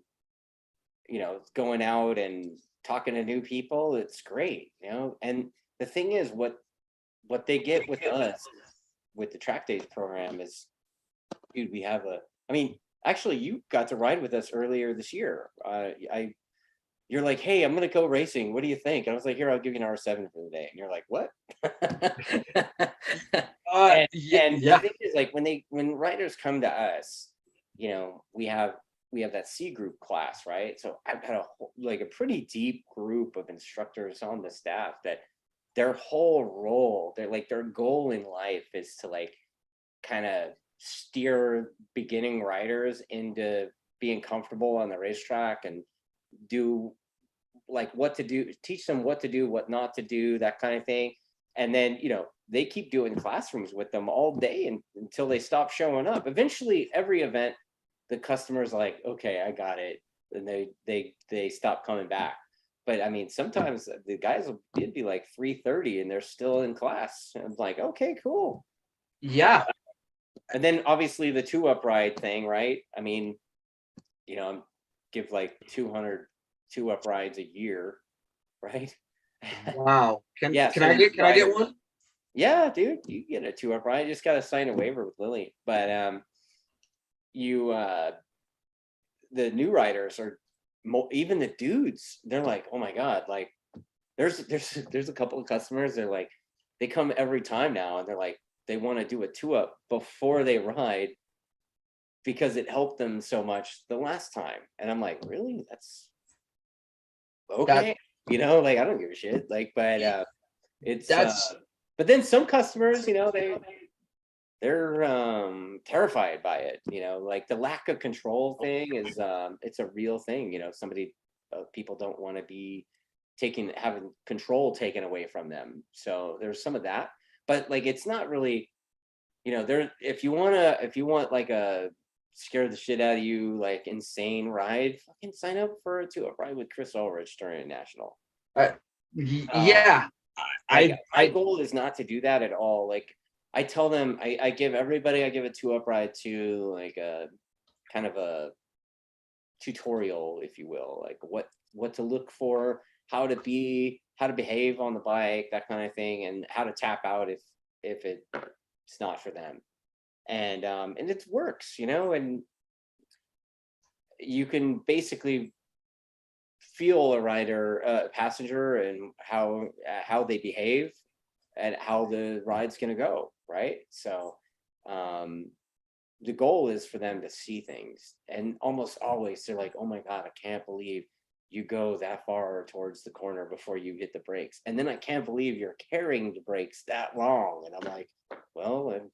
going out and talking to new people, it's great, And the thing is, what they get with us with the track days program is, dude, I mean, actually, you got to ride with us earlier this year. You're like, hey, I'm gonna go racing. What do you think? And I was like, here, I'll give you an R7 for the day. And you're like, what? and, and the Yeah. thing is, like, when riders come to us, we have that C group class, right? So I've got a pretty deep group of instructors on the staff that their whole role, their goal in life is to like kind of steer beginning riders into being comfortable on the racetrack and do like what to do, teach them what to do, what not to do, that kind of thing. And then, they keep doing classrooms with them all day until they stop showing up. Eventually, every event, the customer's like, okay, I got it. And they stop coming back. But I mean, sometimes the guys it'd be like 3:30 and they're still in class. And I'm like, okay, cool. Yeah. And then obviously the 2-up ride thing, right? I mean, give like 200 2-up rides a year, right? Wow. Yeah, Can so I get one? yeah, dude, you get a 2-up ride. You just got to sign a waiver with Lily. But you the new riders are even the dudes. They're like, oh my God, like there's a couple of customers. They're like, they come every time now, and they're like, they want to do a 2-up before they ride because it helped them so much the last time. And I'm like, really? That's okay. Like, I don't give a shit. Like, but it's That's but then some customers, they're terrified by it. Like the lack of control thing is it's a real thing. People don't want to be having control taken away from them. So there's some of that, but like it's not really, there, if you want like a scare the shit out of you, like insane ride, fucking sign up for a 2-up ride with Chris Ulrich during a national. yeah. My goal is not to do that at all. Like I tell them, I give everybody, I give a 2-up ride to like a kind of a tutorial, if you will, like what to look for, how to behave on the bike, that kind of thing, and how to tap out if it's not for them. And it works, and you can basically feel a rider, passenger, and how they behave and how the ride's going to go, right? So the goal is for them to see things, and almost always they're like, oh my God, I can't believe you go that far towards the corner before you hit the brakes, and then I can't believe you're carrying the brakes that long. And I'm like, well, I'm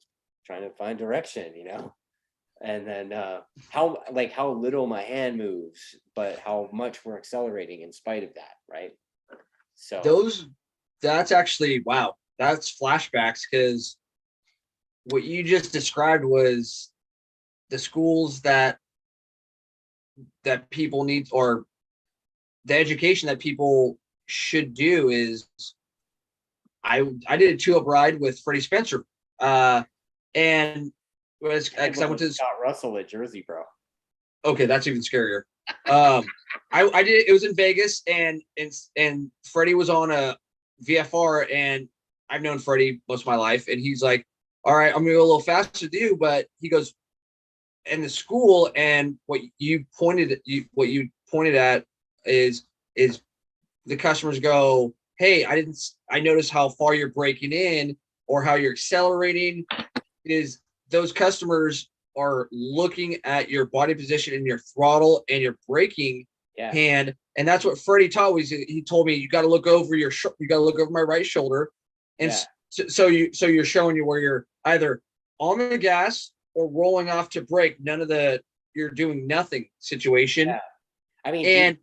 trying to find direction, you know. And then how little my hand moves, but how much we're accelerating in spite of that, right? So That's actually, wow, that's flashbacks, because what you just described was the schools that people need, or the education that people should do is, I did a 2-up ride with Freddie Spencer, and was because I went to Scott Russell at Jersey, bro. Okay, that's even scarier. I did, it was in Vegas, and Freddie was on a VFR, and I've known Freddie most of my life, and he's like, all right, I'm gonna go a little faster with you, but he goes, in the school, and what you pointed at is the customers go, hey, I noticed how far you're braking in or how you're accelerating. Is those customers are looking at your body position and your throttle and your braking hand, and that's what Freddie taught me. He told me, you got to look over my right shoulder, and so you're showing you where you're either on the gas or rolling off to brake. None of the you're doing nothing situation. Yeah. I mean, and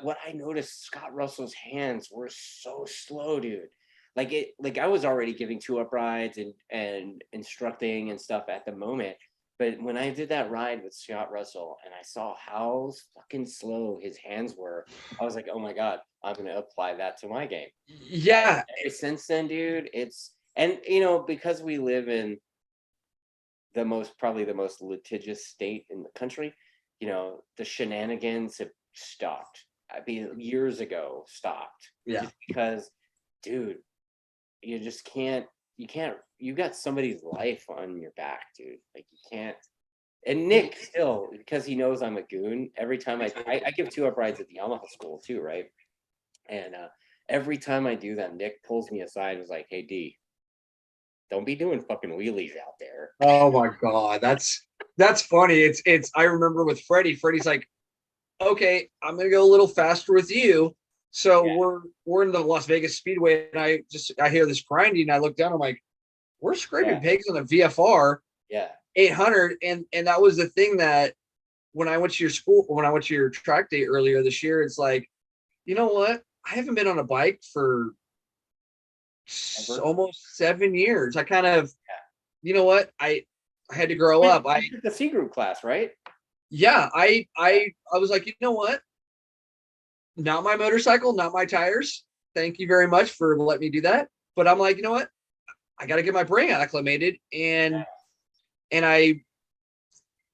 what I noticed, Scott Russell's hands were so slow, dude. Like I was already giving 2-up rides and instructing and stuff at the moment. But when I did that ride with Scott Russell and I saw how fucking slow his hands were, I was like, oh my God, I'm going to apply that to my game. Yeah. And ever since then, dude, and because we live in probably the most litigious state in the country, the shenanigans have stopped. I mean, years ago stopped. Yeah. Just because, dude, you just can't, you got somebody's life on your back, dude. Like, you can't. And Nick still, because he knows I'm a goon, every time I give 2-up rides at the Yamaha school too, right? And every time I do that, Nick pulls me aside and is like, hey, D, don't be doing fucking wheelies out there. Oh my God. That's funny. It's I remember with Freddie's like, okay, I'm going to go a little faster with you. So we're in the Las Vegas Speedway, and I hear this grinding, and I look down, I'm like, we're scraping pegs on a VFR 800. And that was the thing that when I went to your track day earlier this year, it's like, you know what? I haven't been on a bike for almost 7 years. I kind of, you know what? I had to grow up. I took the C group class, right? Yeah. I was like, you know what? Not my motorcycle, not my tires. Thank you very much for letting me do that. But I'm like, you know what? I got to get my brain acclimated, and I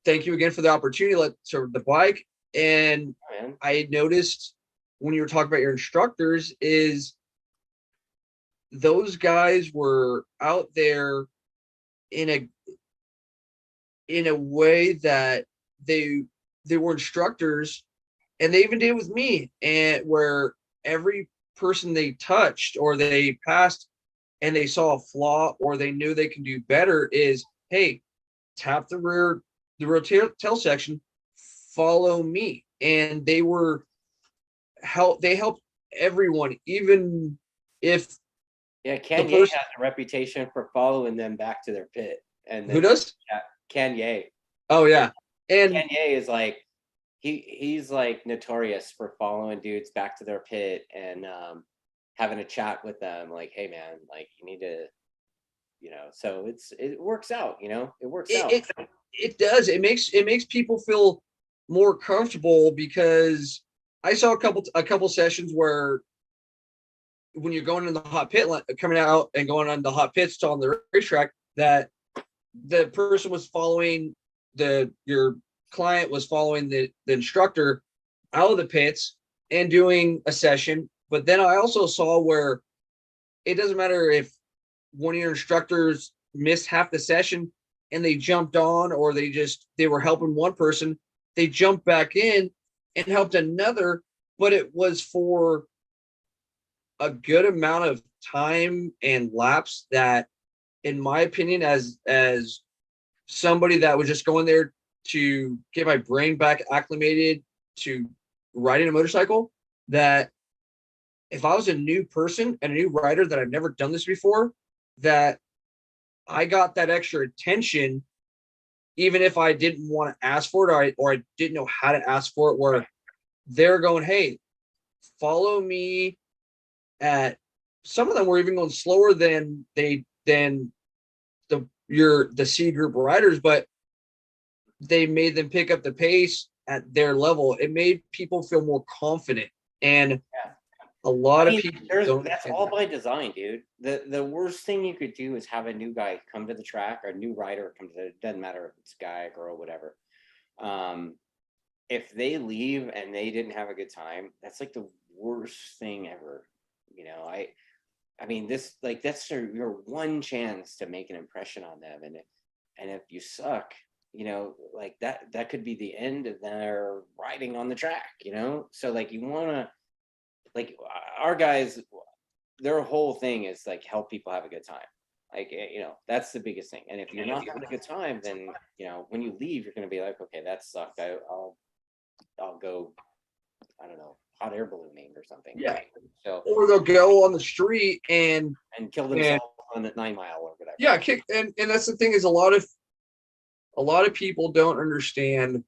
thank you again for the opportunity to the bike. And I noticed when you were talking about your instructors is those guys were out there in a way that they were instructors, and they even did it with me, and where every person they touched or they passed and they saw a flaw or they knew they can do better is, hey, tap the rear tail section, follow me. And they helped everyone, even if Kanye has a reputation for following them back to their pit. And who does? Kanye. Oh yeah. And Kanye is like, he's like notorious for following dudes back to their pit and having a chat with them, like, hey man, like, you need to, so it works out, it works out. It does. It makes people feel more comfortable, because I saw a couple sessions where when you're going in the hot pit, coming out and going on the hot pits on the racetrack, that the person was following your client was following the instructor out of the pits and doing a session. But then I also saw where it doesn't matter if one of your instructors missed half the session and they jumped on, or they were helping one person, they jumped back in and helped another, but it was for a good amount of time and laps that, in my opinion, as somebody that was just going there to get my brain back acclimated to riding a motorcycle, that if I was a new person and a new rider that I've never done this before, that I got that extra attention, even if I didn't want to ask for it, or I didn't know how to ask for it, where they're going, hey, follow me at, some of them were even going slower than the C group riders, but they made them pick up the pace at their level. It made people feel more confident. And a lot of people don't. That's all by design, dude. The worst thing you could do is have a new guy come to the track, or a new rider come to it doesn't matter if it's guy, girl, whatever. If they leave and they didn't have a good time, that's like the worst thing ever. I mean, that's your one chance to make an impression on them, and if you suck, like that could be the end of their riding on the track. So like you want to, like our guys, their whole thing is like help people have a good time. Like that's the biggest thing. And if you're not having a good time, then when you leave, you're gonna be like, okay, that sucked. I'll go, I don't know, hot air ballooning or something. Yeah. Right? So or they'll go on the street and kill themselves on a 9 mile or whatever. Yeah, and that's the thing, is a lot of people don't understand,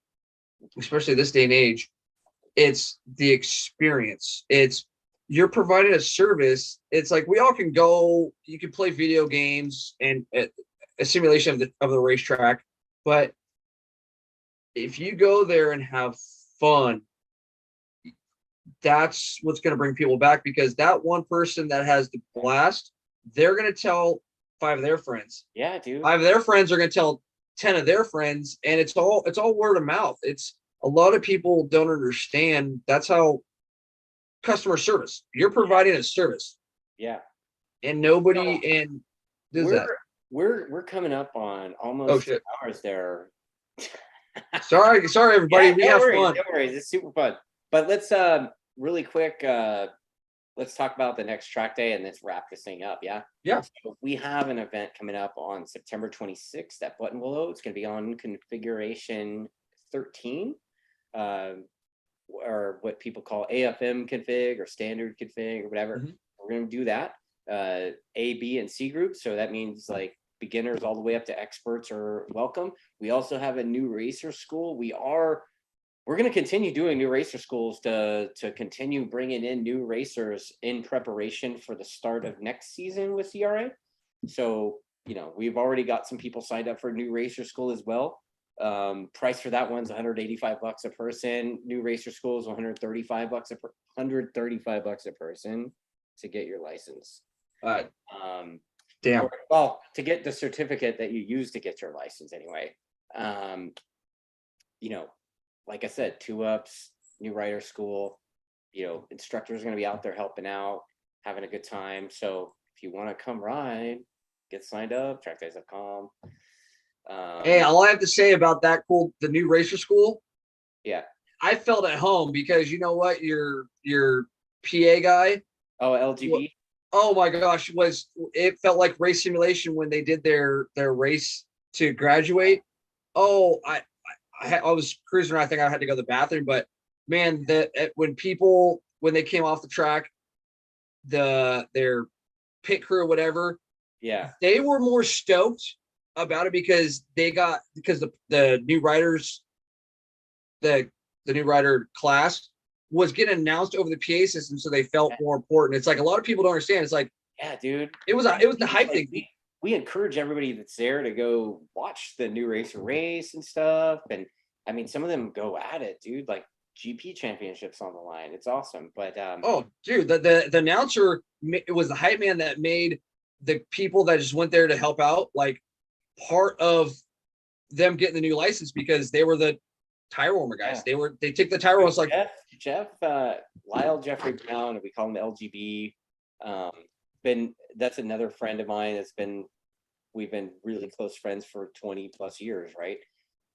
especially this day and age. It's the experience. You're providing a service. It's like we all can go. You can play video games and a simulation of the racetrack, but if you go there and have fun, that's what's going to bring people back, because that one person that has the blast, they're going to tell 5 of their friends. Yeah, dude. 5 of their friends are going to tell 10 of their friends, and it's all word of mouth. It's a lot of people don't understand. That's how customer service. You're providing a service. Yeah. And nobody does that. We're coming up on almost 2 hours there. Sorry, everybody. We have fun. No worries. It's super fun. But let's really quick. Let's talk about the next track day and let's wrap this thing up. Yeah. Yeah. So we have an event coming up on September 26th at Buttonwillow. It's going to be on configuration 13, or what people call AFM config or standard config or whatever. Mm-hmm. We're going to do that. A, B, and C groups. So that means like beginners all the way up to experts are welcome. We also have a new racer school. We're going to continue doing new racer schools to continue bringing in new racers in preparation for the start of next season with CRA. So, we've already got some people signed up for new racer school as well. Price for that one's $185 a person. New racer school is $135 a person to get your license. Damn. To get the certificate that you use to get your license anyway. Like I said, 2-ups, new rider school, instructors are going to be out there helping out, having a good time. So if you want to come ride, get signed up, TrackDaz.com. Hey, all I have to say about the new racer school. Yeah. I felt at home because you know what? Your PA guy. Oh, LGB. Oh my gosh, it felt like race simulation when they did their race to graduate. Oh, I was cruising around. I think I had to go to the bathroom, but man, when they came off the track, their pit crew or whatever, yeah, they were more stoked about it because the new riders, the new rider class was getting announced over the PA system, so they felt more important. It's like a lot of people don't understand. It's like, yeah, dude, it was the hype thing. We encourage everybody that's there to go watch the new racer race and stuff. And I mean, some of them go at it, dude, like GP championships on the line. It's awesome. But oh, dude, the announcer, it was the hype man that made the people that just went there to help out like part of them getting the new license, because they were the tire warmer guys. Yeah. They took the tire warmers like Lyle Jeffrey Brown, we call him LGB. That's another friend of mine we've been really close friends for 20 plus years, right?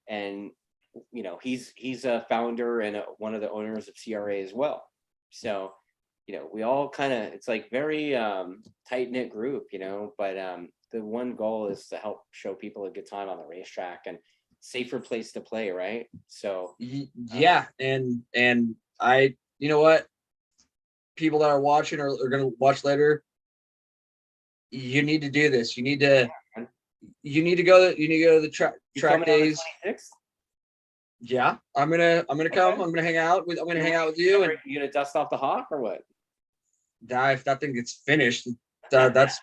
And he's a founder and one of the owners of CRA as well. So we all kind of, it's like very tight-knit group, but the one goal is to help show people a good time on the racetrack and safer place to play, right? So yeah, and I, you know what, people that are watching or are going to watch later, you need to do this. You need to go to the track days. 26th? Yeah, I'm gonna come. I'm gonna hang out with you. And you gonna dust off the hawk or what? if that thing gets finished, that's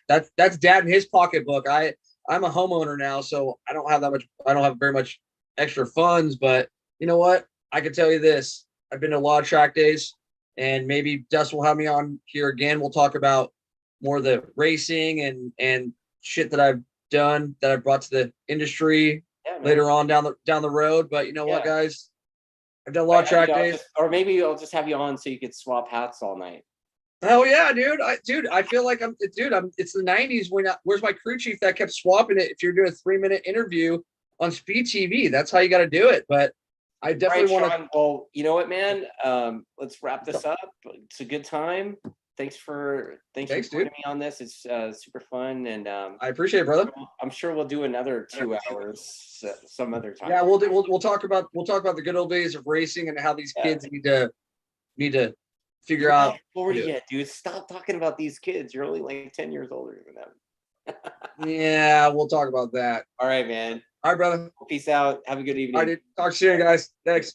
dad in his pocketbook. I'm a homeowner now, so I don't have very much extra funds. But you know what? I can tell you this: I've been to a lot of track days, and maybe Dust will have me on here again. We'll talk about more of the racing and shit that I've done that I've brought to the industry later on down the road. But you know what, guys? I've done a lot of track days. Or maybe I'll just have you on so you could swap hats all night. Oh yeah, dude. I feel like it's the 90s where's my crew chief that kept swapping it if you're doing a 3-minute interview on Speed TV. That's how you got to do it. But I definitely want to. Well, you know what, man? Let's wrap this up. It's a good time. Thanks for putting me on this. It's super fun, and I appreciate it, brother. I'm sure we'll do another 2 hours some other time. Yeah, we'll talk about the good old days of racing and how these kids need to figure out. Yeah, dude, stop talking about these kids. You're only like 10 years older than them. Yeah, we'll talk about that. All right, man. All right, brother. Peace out. Have a good evening. All right, dude. Talk soon, guys. Thanks.